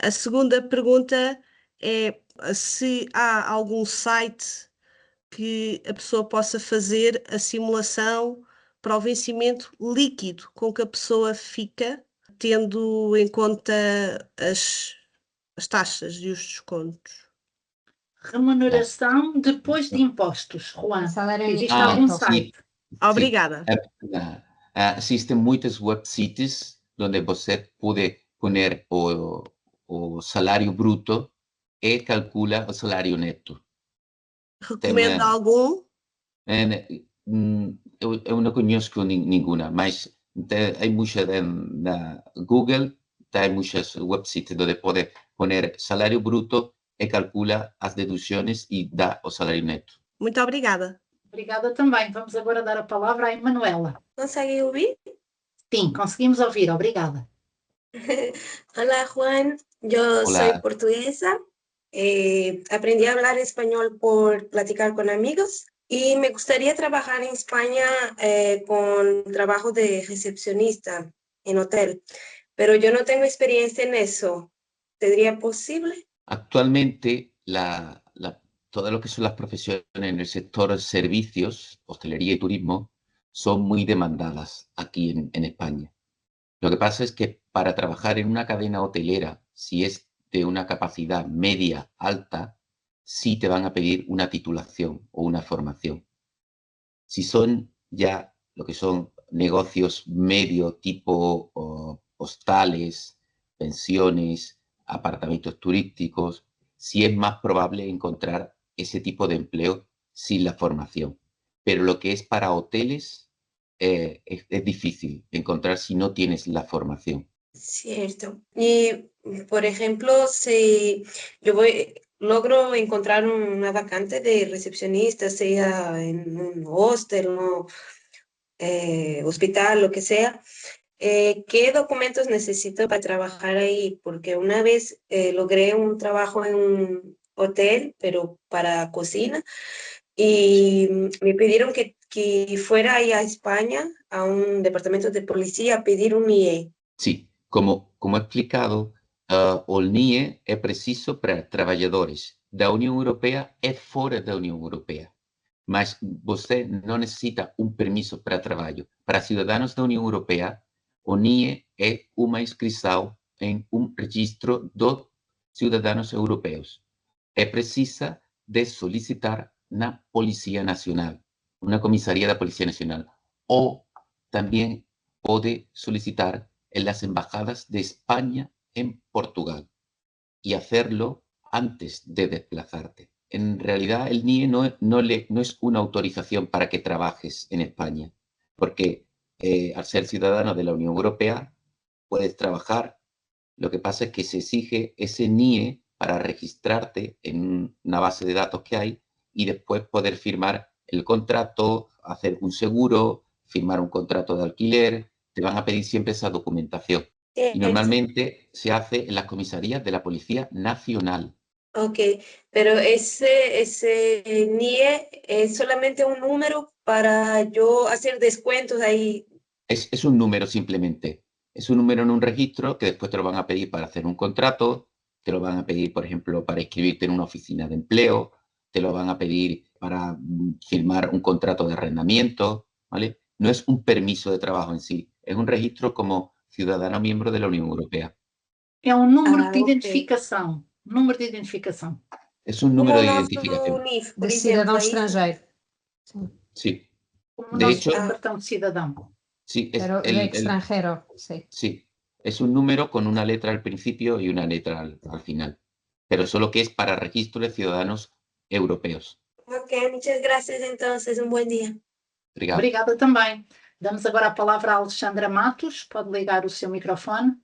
A segunda pergunta é se há algum site que a pessoa possa fazer a simulação para o vencimento líquido com que a pessoa fica, tendo em conta as taxas e os descontos. Remuneração depois de impostos, Juan. Salário Existe Ah, algum neto. site? Obrigada. Existen muitos websites onde você pode poner o salário bruto e calcula o salário neto. Recomenda algum? Eu não conheço nenhuma, mas há muitas na Google, há muitos websites onde pode poner salário bruto e calcula as deduções e dá o salário neto. Muito obrigada. Obrigada também. Vamos agora dar a palavra à Emanuela. ¿Conseguí oír? Sim, conseguimos ouvir. Obrigada. Hola Juan, yo Hola. soy portuguesa. Aprendí a hablar español por platicar con amigos y me gustaría trabajar en España con trabajo de recepcionista en hotel, pero yo no tengo experiencia en eso. ¿Sería posible? Actualmente, todo lo que son las profesiones en el sector servicios, hostelería y turismo, son muy demandadas aquí en España. Lo que pasa es que para trabajar en una cadena hotelera, si es de una capacidad media alta, sí te van a pedir una titulación o una formación. Si son ya lo que son negocios medio tipo hostales, pensiones, apartamentos turísticos, sí es más probable encontrar ese tipo de empleo sin la formación. Pero lo que es para hoteles es difícil encontrar si no tienes la formación. Cierto. Y, por ejemplo, si yo logro encontrar una vacante de recepcionista, sea en un hostel o hospital, lo que sea, ¿qué documentos necesito para trabajar ahí? Porque una vez logré un trabajo en un hotel, pero para cocina, y me pidieron que fuera ahí a España, a un departamento de policía, a pedir un IE. Sí, como he explicado, o NIE é preciso para trabalhadores da União Europeia e fora da União Europeia. Mas você não necessita um permiso para trabalho. Para cidadãos da União Europeia, o NIE é uma inscrição em um registro de cidadãos europeus. É precisa de solicitar na Policía Nacional, una comisaría da Policía Nacional, o también pode solicitar en las embajadas de España en Portugal y hacerlo antes de desplazarte. En realidad, el NIE no es una autorización para que trabajes en España, porque al ser ciudadano de la Unión Europea puedes trabajar. Lo que pasa es que se exige ese NIE para registrarte en una base de datos que hay y después poder firmar el contrato, hacer un seguro, firmar un contrato de alquiler. Te van a pedir siempre esa documentación. Y normalmente se hace en las comisarías de la Policía Nacional. Ok, pero ese NIE es solamente un número para yo hacer descuentos ahí. Es un número simplemente. Es un número en un registro que después te lo van a pedir para hacer un contrato, te lo van a pedir, por ejemplo, para inscribirte en una oficina de empleo, te lo van a pedir para firmar un contrato de arrendamiento, ¿vale? No es un permiso de trabajo en sí, es un registro como ciudadano miembro de la Unión Europea. É um número Ah, de ok. identificação. Número de identificação. Es un Como número o de nosso identificación. NIF, por De exemplo, cidadão é isso? estrangeiro. Sim. Sí, Como o De nosso hecho- cartão de cidadão. sí, es Pero de extranjero, sí. sí, es un número con una letra al principio y una letra al final, pero solo que es para registro de ciudadanos europeos. Ok, muchas gracias entonces, un buen día. Obrigado. Obrigada também. Damos agora a palavra à Alexandra Matos. Pode ligar o seu microfone.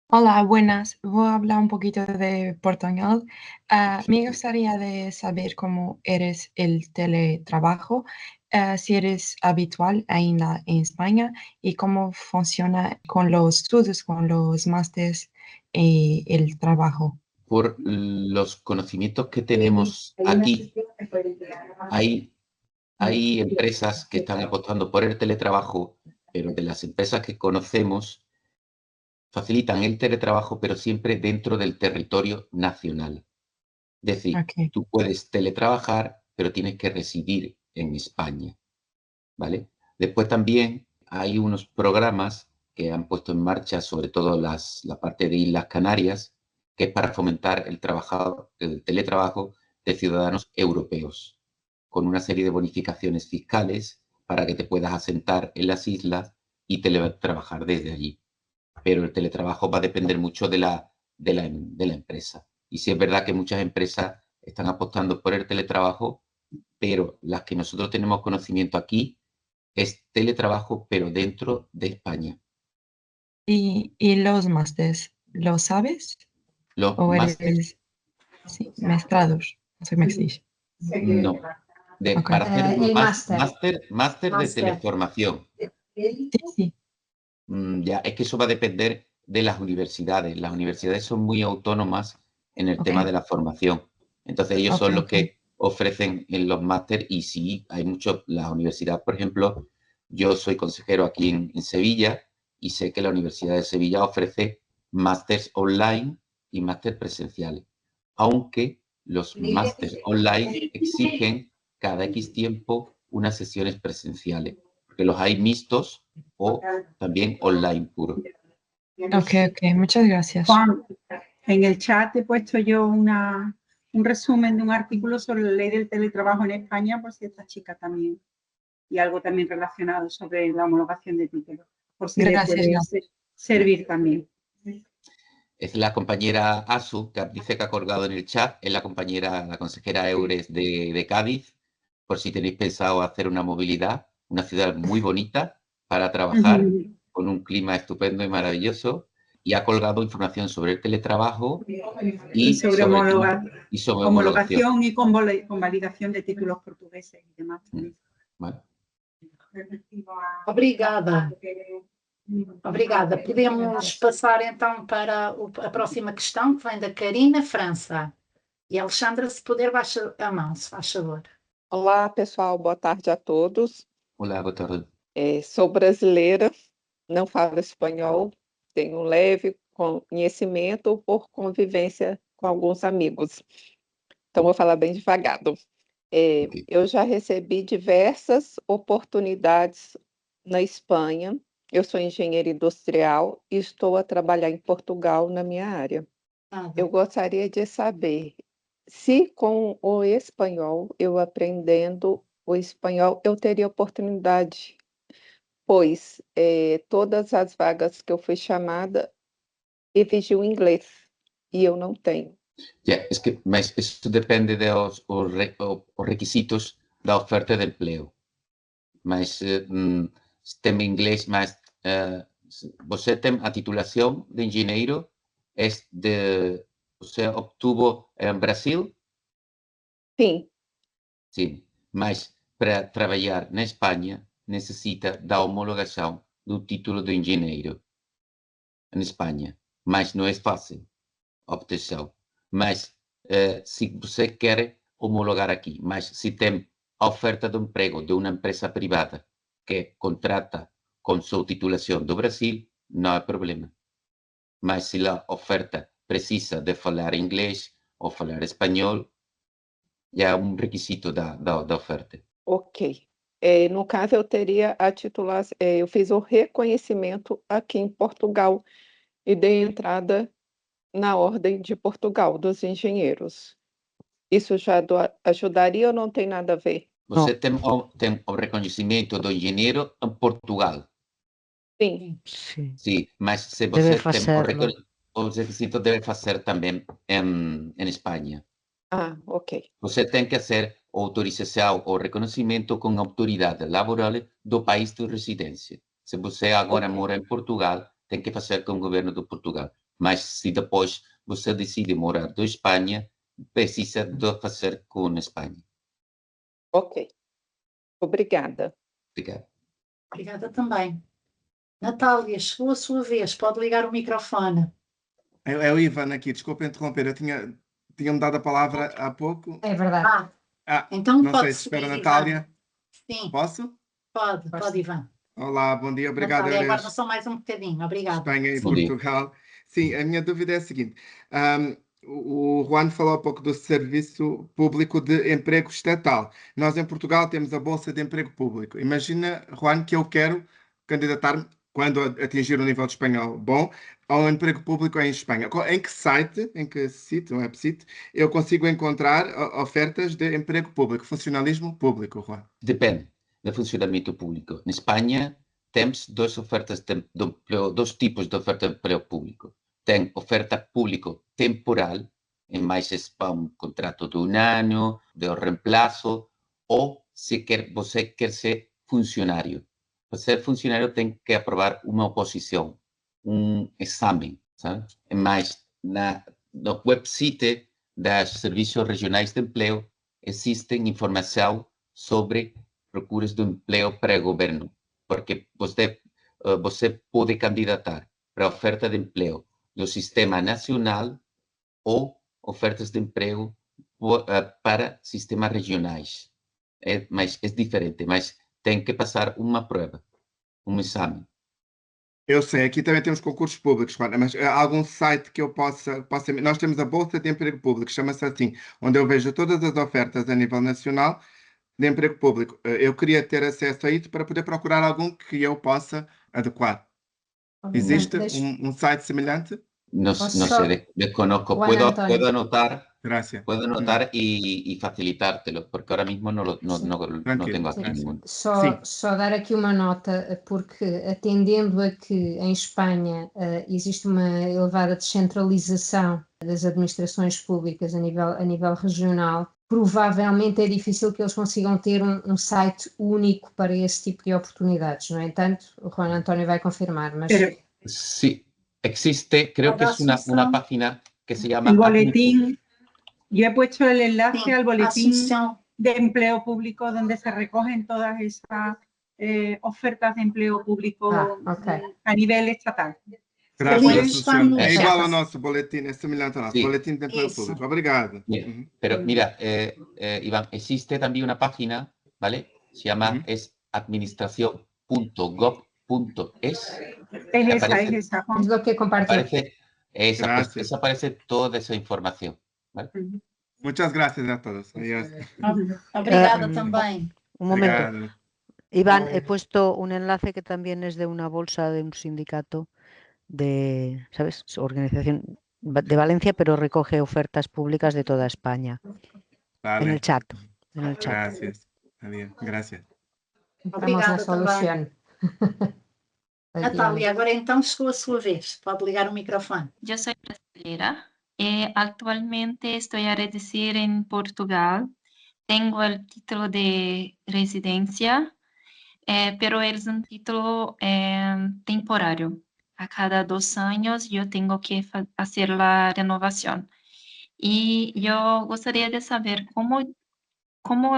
Hola, buenas. Voy a hablar un poquito de portuñol. Me gustaría de saber cómo eres el teletrabajo, si eres habitual ainda en España y cómo funciona con los estudios, con los másteres y el trabajo. Por los conocimientos que tenemos aquí, hay empresas que están apostando por el teletrabajo, pero de las empresas que conocemos facilitan el teletrabajo, pero siempre dentro del territorio nacional. Es decir, Ok. tú puedes teletrabajar, pero tienes que residir en España, ¿vale? Después también hay unos programas que han puesto en marcha, sobre todo la parte de Islas Canarias, que es para fomentar el teletrabajo, de ciudadanos europeos, con una serie de bonificaciones fiscales para que te puedas asentar en las islas y teletrabajar desde allí. Pero el teletrabajo va a depender mucho de la empresa. Y sí es verdad que muchas empresas están apostando por el teletrabajo, pero las que nosotros tenemos conocimiento aquí es teletrabajo, pero dentro de España. ¿Y los másters, lo sabes? Los ¿O másters, sí, mestrados? No sé cómo se dice. no. Ok. Para hacer El máster de Máster. teleformación. Sí, sí. Ya, es que eso va a depender de las universidades. Las universidades son muy autónomas en el Ok. tema de la formación. Entonces ellos son Ok, los ok. que ofrecen en los máster y sí, hay muchos, la universidad, por ejemplo, yo soy consejero aquí en Sevilla y sé que la Universidad de Sevilla ofrece másters online y máster presenciales, aunque los másters online exigen cada X tiempo unas sesiones presenciales, porque los hay mixtos o también online puro. Ok, ok. Muchas gracias. Juan, en el chat he puesto yo un resumen de un artículo sobre la ley del teletrabajo en España, por si esta chica también, y algo también relacionado sobre la homologación de títulos, por si le Gracias, puede gracias. servir también. Es la compañera Asu, que dice que ha colgado en el chat, es la compañera, la consejera Eures de Cádiz, por si tenéis pensado hacer una movilidad, una ciudad muy bonita para trabajar, con un clima estupendo y maravilloso, y ha colgado información sobre el teletrabajo Y sobre homologación. homologación y convalidación de títulos portugueses y demás. Bueno. Obrigada. Obrigada. Podemos passar então para a próxima questão, que vem da Karina França. E Alexandra, se puder, baixa a mão, se faz favor. Olá, pessoal, boa tarde a todos. Olá, boa tarde. Sou brasileira, não falo espanhol, tenho um leve conhecimento por convivência com alguns amigos. Então, vou falar bem devagar. Eu já recebi diversas oportunidades na Espanha. Eu sou engenheira industrial e estou a trabalhar em Portugal na minha área. Eu gostaria de saber se com o espanhol, eu aprendendo o espanhol, eu teria oportunidade, pois todas as vagas que eu fui chamada exigiu inglês e eu não tenho. Es que eso depende de los requisitos de la oferta de empleo. Mas tem inglés, mas você tem a titulación de engenheiro, você obtuvo en Brasil? Sim. Sim, mas para trabalhar na Espanha necessita da homologação do título de engenheiro em Espanha, mas não é fácil a obtenção. Mas se você quer homologar aqui, mas se tem a oferta de emprego de uma empresa privada que contrata com sua titulação do Brasil, não há problema. Mas se a oferta precisa de falar inglês ou falar espanhol, já é um requisito da oferta. Ok. No caso, eu teria a titulação, eu fiz o reconhecimento aqui em Portugal e dei entrada na Ordem de Portugal dos Engenheiros. Isso já ajudaria ou não tem nada a ver? Você tem o reconhecimento do engenheiro em Portugal. Sim. Sim, mas se Debe você tem hacerlo. o requisito deve fazer também em Espanha. Ah, ok. Você tem que fazer autorização ou reconhecimento com a autoridade laboral do país de residência. Se você agora mora em Portugal, tem que fazer com o governo de Portugal. Mas se depois você decide morar na Espanha, precisa de fazer com a Espanha. Ok. Obrigada. Obrigado. Obrigada também. Natália, chegou a sua vez, pode ligar o microfone. É o Ivan aqui, desculpa interromper, eu tinha-me dado a palavra há pouco. É verdade. Então não pode sei se subir, espera a Ivan. Natália. Sim. Posso? Pode, Ivan. Olá, bom dia, obrigado. Natália, aguarda só mais um bocadinho, obrigada. Espanha e Bom dia. Portugal. Sim, a minha dúvida é a seguinte. O Juan falou há pouco do Serviço Público de Emprego Estatal. Nós em Portugal temos a Bolsa de Emprego Público. Imagina, Juan, que eu quero candidatar-me quando atingir o nível de espanhol bom, ao emprego público em Espanha. Em que site, um website, eu consigo encontrar ofertas de emprego público, funcionalismo público, Juan? Depende do funcionamento público. Na Espanha, temos duas tipos de oferta de emprego público. Tem oferta público temporal, em mais para um contrato de um ano, de reemplazo, ou se você quer ser funcionário. Para ser funcionário tem que aprovar uma oposição, um exame, sabe? Mas no website dos serviços regionais de emprego existe informação sobre procuras de emprego para o governo, porque você pode candidatar para oferta de emprego do Sistema Nacional ou ofertas de emprego para sistemas regionais. Mas é diferente, mas tem que passar uma prova, um exame. Eu sei, aqui também temos concursos públicos, Juan, mas há algum site que eu possa... Nós temos a Bolsa de Emprego Público, chama-se assim, onde eu vejo todas as ofertas a nível nacional de emprego público. Eu queria ter acesso a isso para poder procurar algum que eu possa adequar. Existe um site semelhante? No sé, desconozco. Juan Puedo Antonio. anotar, Gracias. y facilitártelo, porque ahora mismo no tengo aquí Gracias. ninguno. Só dar aqui uma nota, porque atendendo a que em Espanha existe uma elevada descentralização das administrações públicas a nível regional, provavelmente é difícil que eles consigam ter um site único para esse tipo de oportunidades. No entanto, o Juan António vai confirmar, mas... Sí, existe, creo que es una página que se llama... El boletín, yo he puesto el enlace Sí, al boletín Asunción. de empleo público donde se recogen todas esas ofertas de empleo público a nivel estatal. Gracias, Eles estão Asunción. no É chat. igual ao nosso boletim, é semelhante ao nosso Sí. boletim de emprego Isso. público. Obrigado. Bien, pero mira, Iván, existe también una página, ¿vale? Se llama administración.gov.es. Es esa, Juan. Es lo que compartió. Gracias. Aparece toda esa información, ¿vale? Muchas gracias a todos. Adiós. Obrigada também. Un momento. Obrigado. Iván, he puesto un enlace que también es de una bolsa de un sindicato de, ¿sabes? Organización de Valencia, pero recoge ofertas públicas de toda España. Vale. En el chat. Chat. Gracias. Adiós. Gracias. Estamos na Obrigada solução. também. Natália, agora então chegou a sua vez. Pode ligar o microfone. Yo soy brasileña. Actualmente estoy a residir en Portugal. Tengo el título de residencia, pero es un título temporario. A cada 2 años yo tengo que hacer la renovación. Y yo gustaría de saber cómo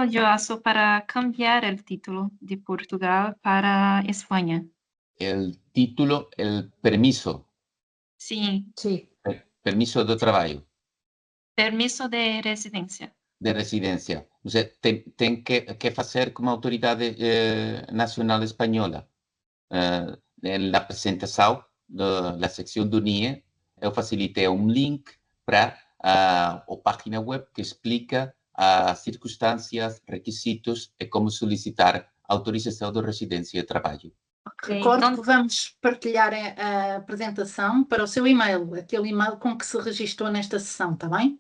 yo hago para cambiar el título de Portugal para España. El título, el permiso. Sí, Permiso de trabajo. permiso de residencia. De residencia. O sea, ten que hacer como autoridad nacional española. En la presentación de la sección de UNIE, eu facilitei un link para a página web que explica as circunstâncias, requisitos e como solicitar autorização de residência e trabalho. Recordo que vamos partilhar a apresentação para o seu e-mail, aquele e-mail com que se registrou nesta sessão, está bem?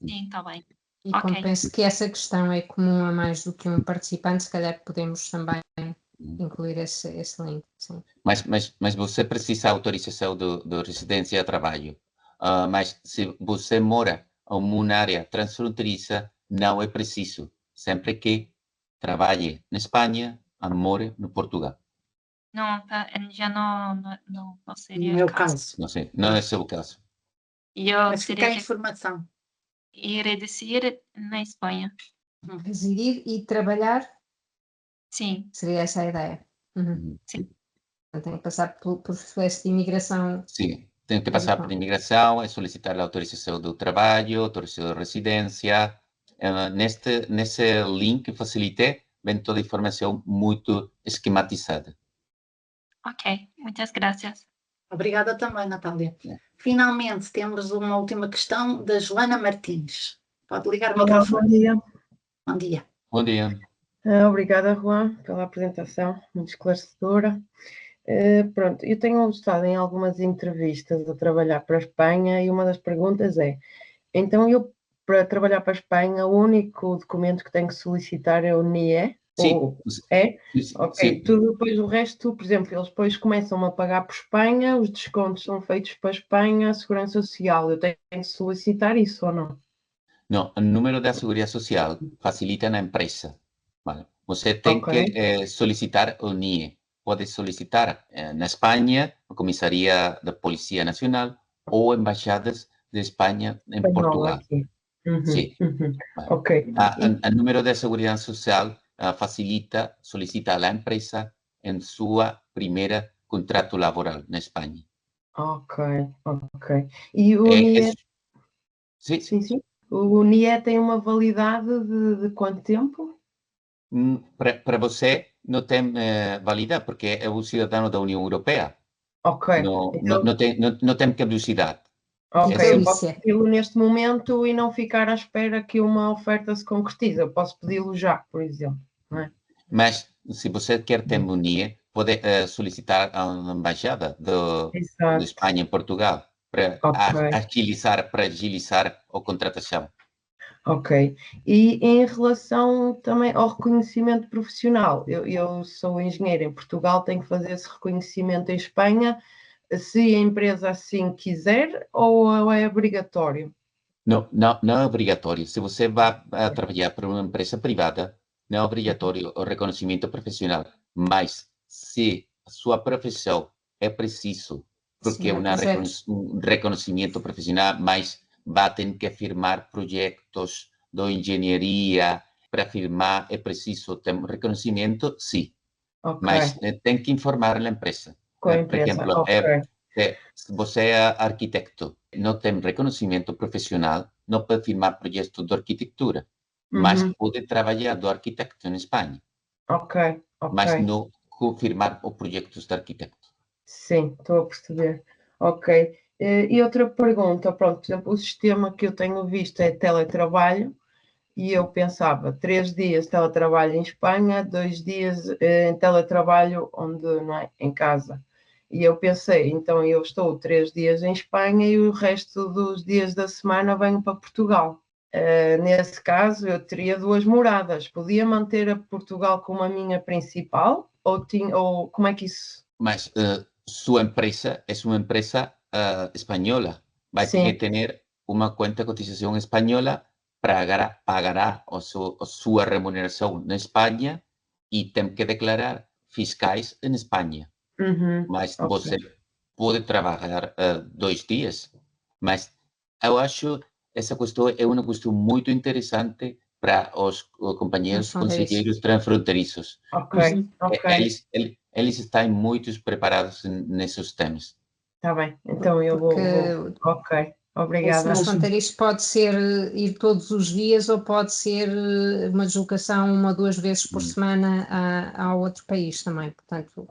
Sim, está bem. E como penso que essa questão é comum a mais do que um participante, se calhar podemos também incluir esse link. Sim. Mas você precisa autorização de residência e trabalho. Mas se você mora em uma área transfronteiriça, não é preciso. Sempre que trabalhe na Espanha ou more no Portugal. Não, já não seria No meu caso. caso. Não sei, não é o seu caso. Mas fica a informação. E residir na Espanha. Residir e trabalhar? Sim. Seria essa a ideia? Sim. Tem que passar por processo de imigração. Sim, tem que passar por imigração e solicitar a autorização do trabalho, autorização de residência. Nesse link que facilitei, vem toda a informação muito esquematizada. Ok, muitas graças. Obrigada também, Natália. Finalmente, temos uma última questão da Joana Martins. Pode ligar o microfone. Bom dia. Bom dia. Bom dia. Obrigada, Juan, pela apresentação, muito esclarecedora. Pronto, eu tenho estado em algumas entrevistas a trabalhar para a Espanha e uma das perguntas é, então eu para trabalhar para a Espanha o único documento que tenho que solicitar é o NIE? Sí, Ou é? sí, Ok, sí. tudo depois o resto, por exemplo, eles depois começam a pagar por Espanha, os descontos são feitos para a Espanha, a Segurança Social, eu tenho que solicitar isso ou não? No, el número de la seguridad social facilita la empresa. ¿Vale? Usted tiene Ok. que solicitar el NIE. Puede solicitar en España, la Comisaría de Policía Nacional o embajadas de España en Espanhol Portugal. aqui. Uhum, Sí. uhum. Vale. Ok. El número de seguridad social facilita, solicita a la empresa en su primer contrato laboral en España. Ok, ok. E o NIE, Sí, sim, sim. O NIE tem uma validade de quanto tempo? Para você não tem validade, porque é um cidadão da União Europeia. Ok. Não tem caducidade. Ok, É eu assim. posso pedi-lo neste momento e não ficar à espera que uma oferta se concretize. Eu posso pedi-lo já, por exemplo, não é? Mas se você quer ter um NIE, pode solicitar a uma embaixada de Espanha em Portugal para agilizar a contratação. Ok. E em relação também ao reconhecimento profissional, eu sou engenheira em Portugal, tenho que fazer esse reconhecimento em Espanha, se a empresa assim quiser ou é obrigatório? Não é obrigatório. Se você vai trabalhar para uma empresa privada, não é obrigatório o reconhecimento profissional. Mas se a sua profissão é preciso, porque um reconhecimento profissional, mas vai ter que firmar projetos de engenharia, para firmar é preciso ter um reconhecimento, sim. Ok. Mas tem que informar a empresa. Com a Por empresa, exemplo, ok. se você é arquiteto, não tem reconhecimento profissional, não pode firmar projetos de arquitetura, mas pode trabalhar do arquiteto em Espanha, Ok, ok. mas não firmar os projetos de arquiteto. Sim, estou a perceber. Ok. E outra pergunta, pronto, por exemplo, o sistema que eu tenho visto é teletrabalho e eu pensava 3 dias de teletrabalho em Espanha, 2 dias em teletrabalho onde, não é, em casa. E eu pensei, então eu estou 3 dias em Espanha e o resto dos dias da semana venho para Portugal. Nesse caso, eu teria 2 moradas. Podia manter a Portugal como a minha principal ou como é que isso... Mas sua empresa é uma empresa espanhola. Vai ter que ter uma conta de cotização espanhola, pagará a sua remuneração na Espanha e tem que declarar fiscais em Espanha. Mas você pode trabalhar 2 dias. Mas eu acho essa questão é uma questão muito interessante para os companheiros conselheiros transfronteiriços. Ok. Eles estão muito preparados nesses temas. Está bem, então eu vou... Ok, obrigada. Os transfronteiriços pode ser ir todos os dias ou pode ser uma deslocação 1 ou 2 vezes por semana a outro país também, portanto...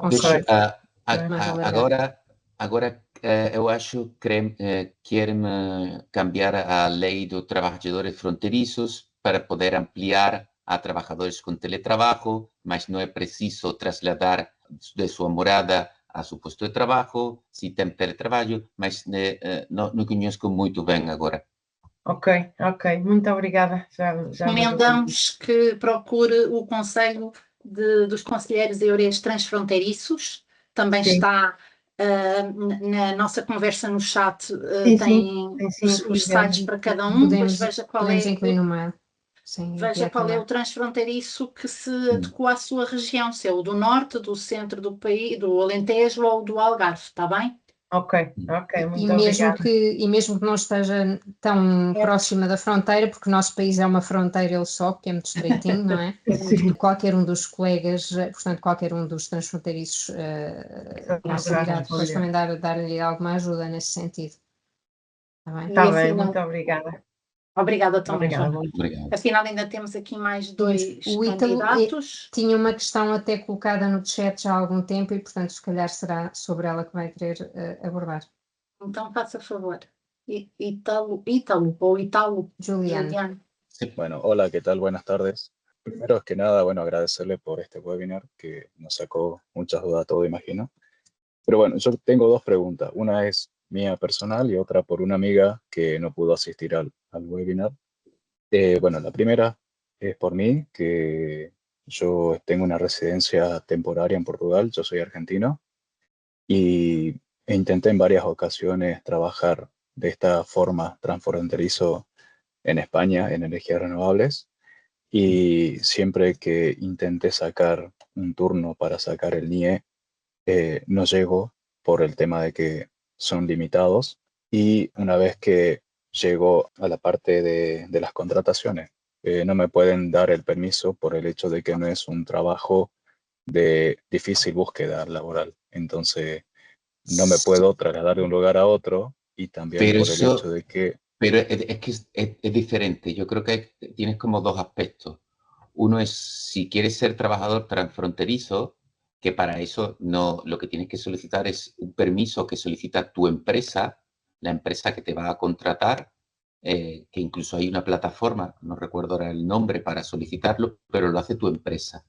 Agora eu acho que querem cambiar a lei dos trabalhadores fronteiriços para poder ampliar a trabalhadores com teletrabalho, mas não é preciso trasladar de sua morada a seu posto de trabalho, se tem teletrabalho, mas não conheço muito bem agora. Ok, muito obrigada. Recomendamos que procure o Conselho dos Conselheiros Eureiros Transfronteiriços, também está na nossa conversa no chat, tem os sites para cada um, mas veja qual é. Incluir no mail. Sim, veja qual é o transfronteiriço que se adequa à sua região, se é o do norte, do centro do país, do Alentejo ou do Algarve, está bem? Ok, muito obrigada. E mesmo que não esteja tão próxima da fronteira, porque o nosso país é uma fronteira ele só, que é muito estreitinho, não é? Qualquer um dos colegas, portanto, qualquer um dos transfronteiriços conseguirá depois também dar-lhe alguma ajuda nesse sentido. Está bem, muito obrigada. Obrigada também, Obrigada. Afinal, ainda temos aqui mais 2 candidatos. Tinha uma questão até colocada no chat já há algum tempo e, portanto, se calhar será sobre ela que vai querer abordar. Então, faça favor. Italo o Italo. Juliano. Sí, bueno, hola, ¿qué tal? Buenas tardes. Primero que nada, bueno, agradecerle por este webinar que nos sacó muchas dudas a todos, imagino. Pero bueno, yo tengo dos preguntas. Una es mía personal y otra por una amiga que no pudo asistir al webinar. Bueno, la primera es por mí, que yo tengo una residencia temporaria en Portugal, yo soy argentino, y intenté en varias ocasiones trabajar de esta forma transfronterizo en España en energías renovables, y siempre que intenté sacar un turno para sacar el NIE, no llego por el tema de que son limitados, y una vez que llego a la parte de las contrataciones, no me pueden dar el permiso por el hecho de que no es un trabajo de difícil búsqueda laboral. Entonces, no me puedo trasladar de un lugar a otro, y también Pero por el hecho eso, de que... pero es que es diferente. Yo creo que tienes como dos aspectos. Uno es si quieres ser trabajador transfronterizo, que para eso no, lo que tienes que solicitar es un permiso que solicita tu empresa, la empresa que te va a contratar, que incluso hay una plataforma, no recuerdo ahora el nombre para solicitarlo, pero lo hace tu empresa.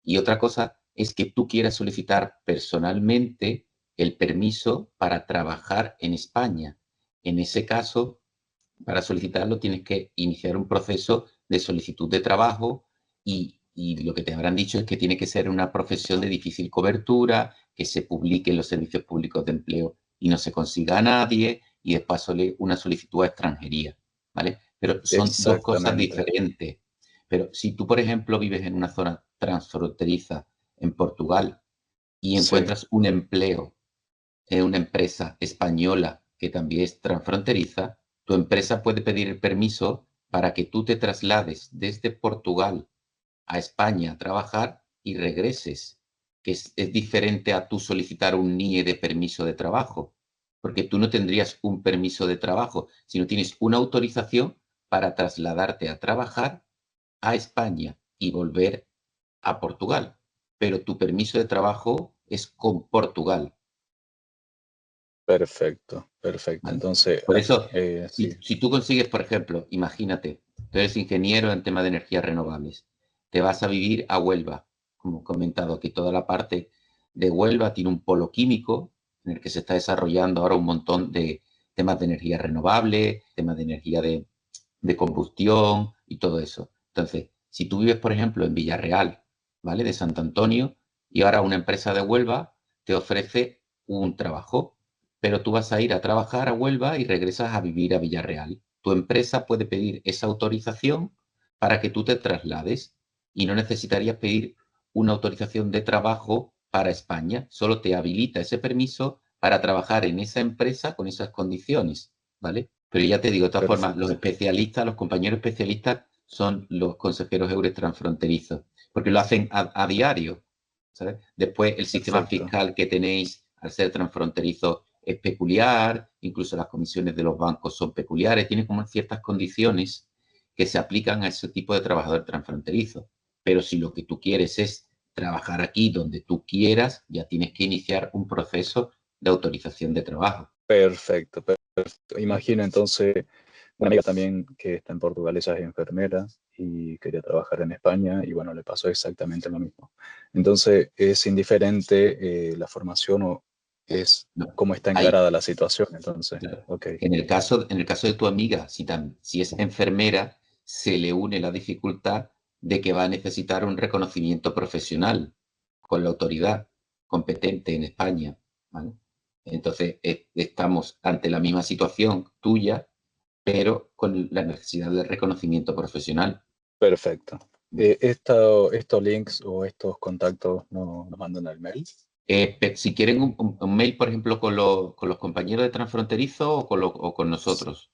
Y otra cosa es que tú quieras solicitar personalmente el permiso para trabajar en España. En ese caso, para solicitarlo tienes que iniciar un proceso de solicitud de trabajo, y lo que te habrán dicho es que tiene que ser una profesión de difícil cobertura, que se publique en los servicios públicos de empleo y no se consiga a nadie, y después una solicitud a extranjería, ¿vale? Pero son dos cosas Exactamente. diferentes. Pero si tú, por ejemplo, vives en una zona transfronteriza en Portugal y Sí, encuentras un empleo en una empresa española que también es transfronteriza, tu empresa puede pedir el permiso para que tú te traslades desde Portugal a España a trabajar y regreses, que es diferente a tú solicitar un NIE de permiso de trabajo, porque tú no tendrías un permiso de trabajo, sino tienes una autorización para trasladarte a trabajar a España y volver a Portugal, pero tu permiso de trabajo es con Portugal, perfecto, perfecto. ¿vale? Entonces, Por eso, sí, si tú consigues, por ejemplo, imagínate, tú eres ingeniero en tema de energías renovables, te vas a vivir a Huelva, como he comentado, que toda la parte de Huelva tiene un polo químico en el que se está desarrollando ahora un montón de temas de energía renovable, temas de energía de combustión y todo eso. Entonces, si tú vives, por ejemplo, en Villarreal, ¿vale? De Santo Antonio, y ahora una empresa de Huelva te ofrece un trabajo, pero tú vas a ir a trabajar a Huelva y regresas a vivir a Villarreal. Tu empresa puede pedir esa autorización para que tú te traslades, y no necesitarías pedir una autorización de trabajo para España, solo te habilita ese permiso para trabajar en esa empresa con esas condiciones, ¿vale? Pero ya te digo, de todas formas, los perfecto. especialistas, los compañeros especialistas son los consejeros EURES transfronterizos, porque lo hacen a diario, ¿sabes? Después, el sistema Perfecto. fiscal que tenéis al ser transfronterizo es peculiar, incluso las comisiones de los bancos son peculiares, tiene como ciertas condiciones que se aplican a ese tipo de trabajador transfronterizo. Pero si lo que tú quieres es trabajar aquí donde tú quieras, ya tienes que iniciar un proceso de autorización de trabajo. Perfecto, perfecto. Imagino entonces una amiga también que está en Portugal, ella es enfermera y quería trabajar en España, y bueno, le pasó exactamente lo mismo. Entonces, ¿es indiferente la formación o es No, cómo está hay, encarada la situación? Entonces, claro. ok, En el caso de tu amiga, si es enfermera, se le une la dificultad de que va a necesitar un reconocimiento profesional con la autoridad competente en España, ¿vale? Entonces, estamos ante la misma situación tuya, pero con la necesidad de reconocimiento profesional. perfecto. ¿Estos links o estos contactos nos mandan al mail? Si quieren un mail, por ejemplo, con los compañeros de Transfronterizo o con nosotros.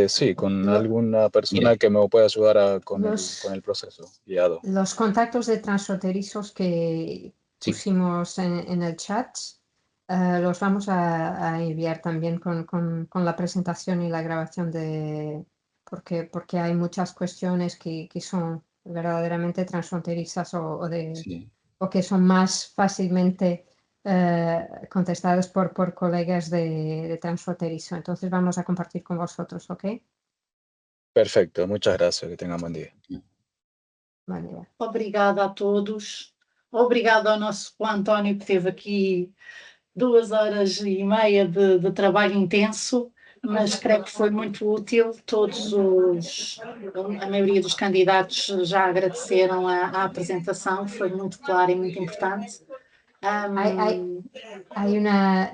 Sí, con Lo- alguna persona Mire, que me pueda ayudar con los, el proceso guiado. los contactos de transfronterizos que sí, pusimos en el chat, los vamos a enviar también con la presentación y la grabación porque hay muchas cuestiones que son verdaderamente transfronterizas sí. o que son más fácilmente contestadas por colegas de transfronterizo. Entonces vamos a compartir con vosotros, ¿ok? Perfecto, muchas gracias, que tengan buen día. Vale. Obrigada a todos. Obrigada ao nosso António, que esteve aqui 2 horas e meia de trabalho intenso, mas creio que foi muito útil. A maioria dos candidatos já agradeceram a apresentação, foi muito clara e muito importante.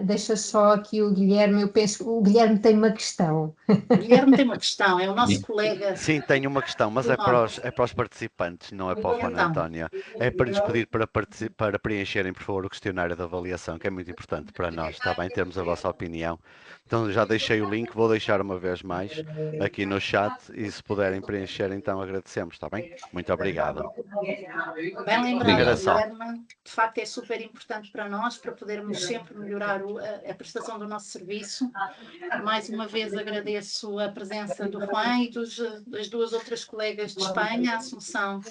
Deixa só aqui o Guilherme, eu penso que o Guilherme tem uma questão. O Guilherme tem uma questão, é o nosso colega. Sim, tenho uma questão, mas é para os participantes, não é para o Juan António. É para lhes pedir para preencherem, por favor, o questionário de avaliação, que é muito importante para nós, está bem? Termos a vossa opinião. Então já deixei o link, vou deixar uma vez mais aqui no chat e se puderem preencher, então agradecemos, está bem? Muito obrigado. Bem lembrado, Guilherme, de facto é super importante para nós, para podermos sempre melhorar a prestação do nosso serviço. Mais uma vez agradeço a presença do Juan e das 2 outras colegas de Espanha, a Assunção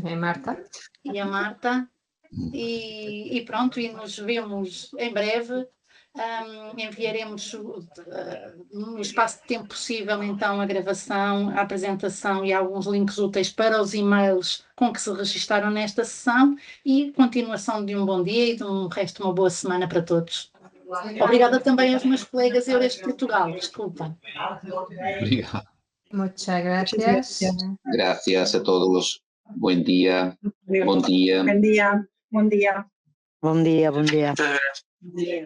e a Marta. E pronto, e nos vemos em breve. Enviaremos no espaço de tempo possível então a gravação, a apresentação e alguns links úteis para os e-mails com que se registaram nesta sessão e continuação de um bom dia e de um resto de uma boa semana para todos. Obrigada também aos meus colegas Eures de Portugal, desculpa. Obrigado. Muchas gracias. Gracias a todos. Buen día. Buen día. Buen día. Buen día. Buen día, buen día. Buen día.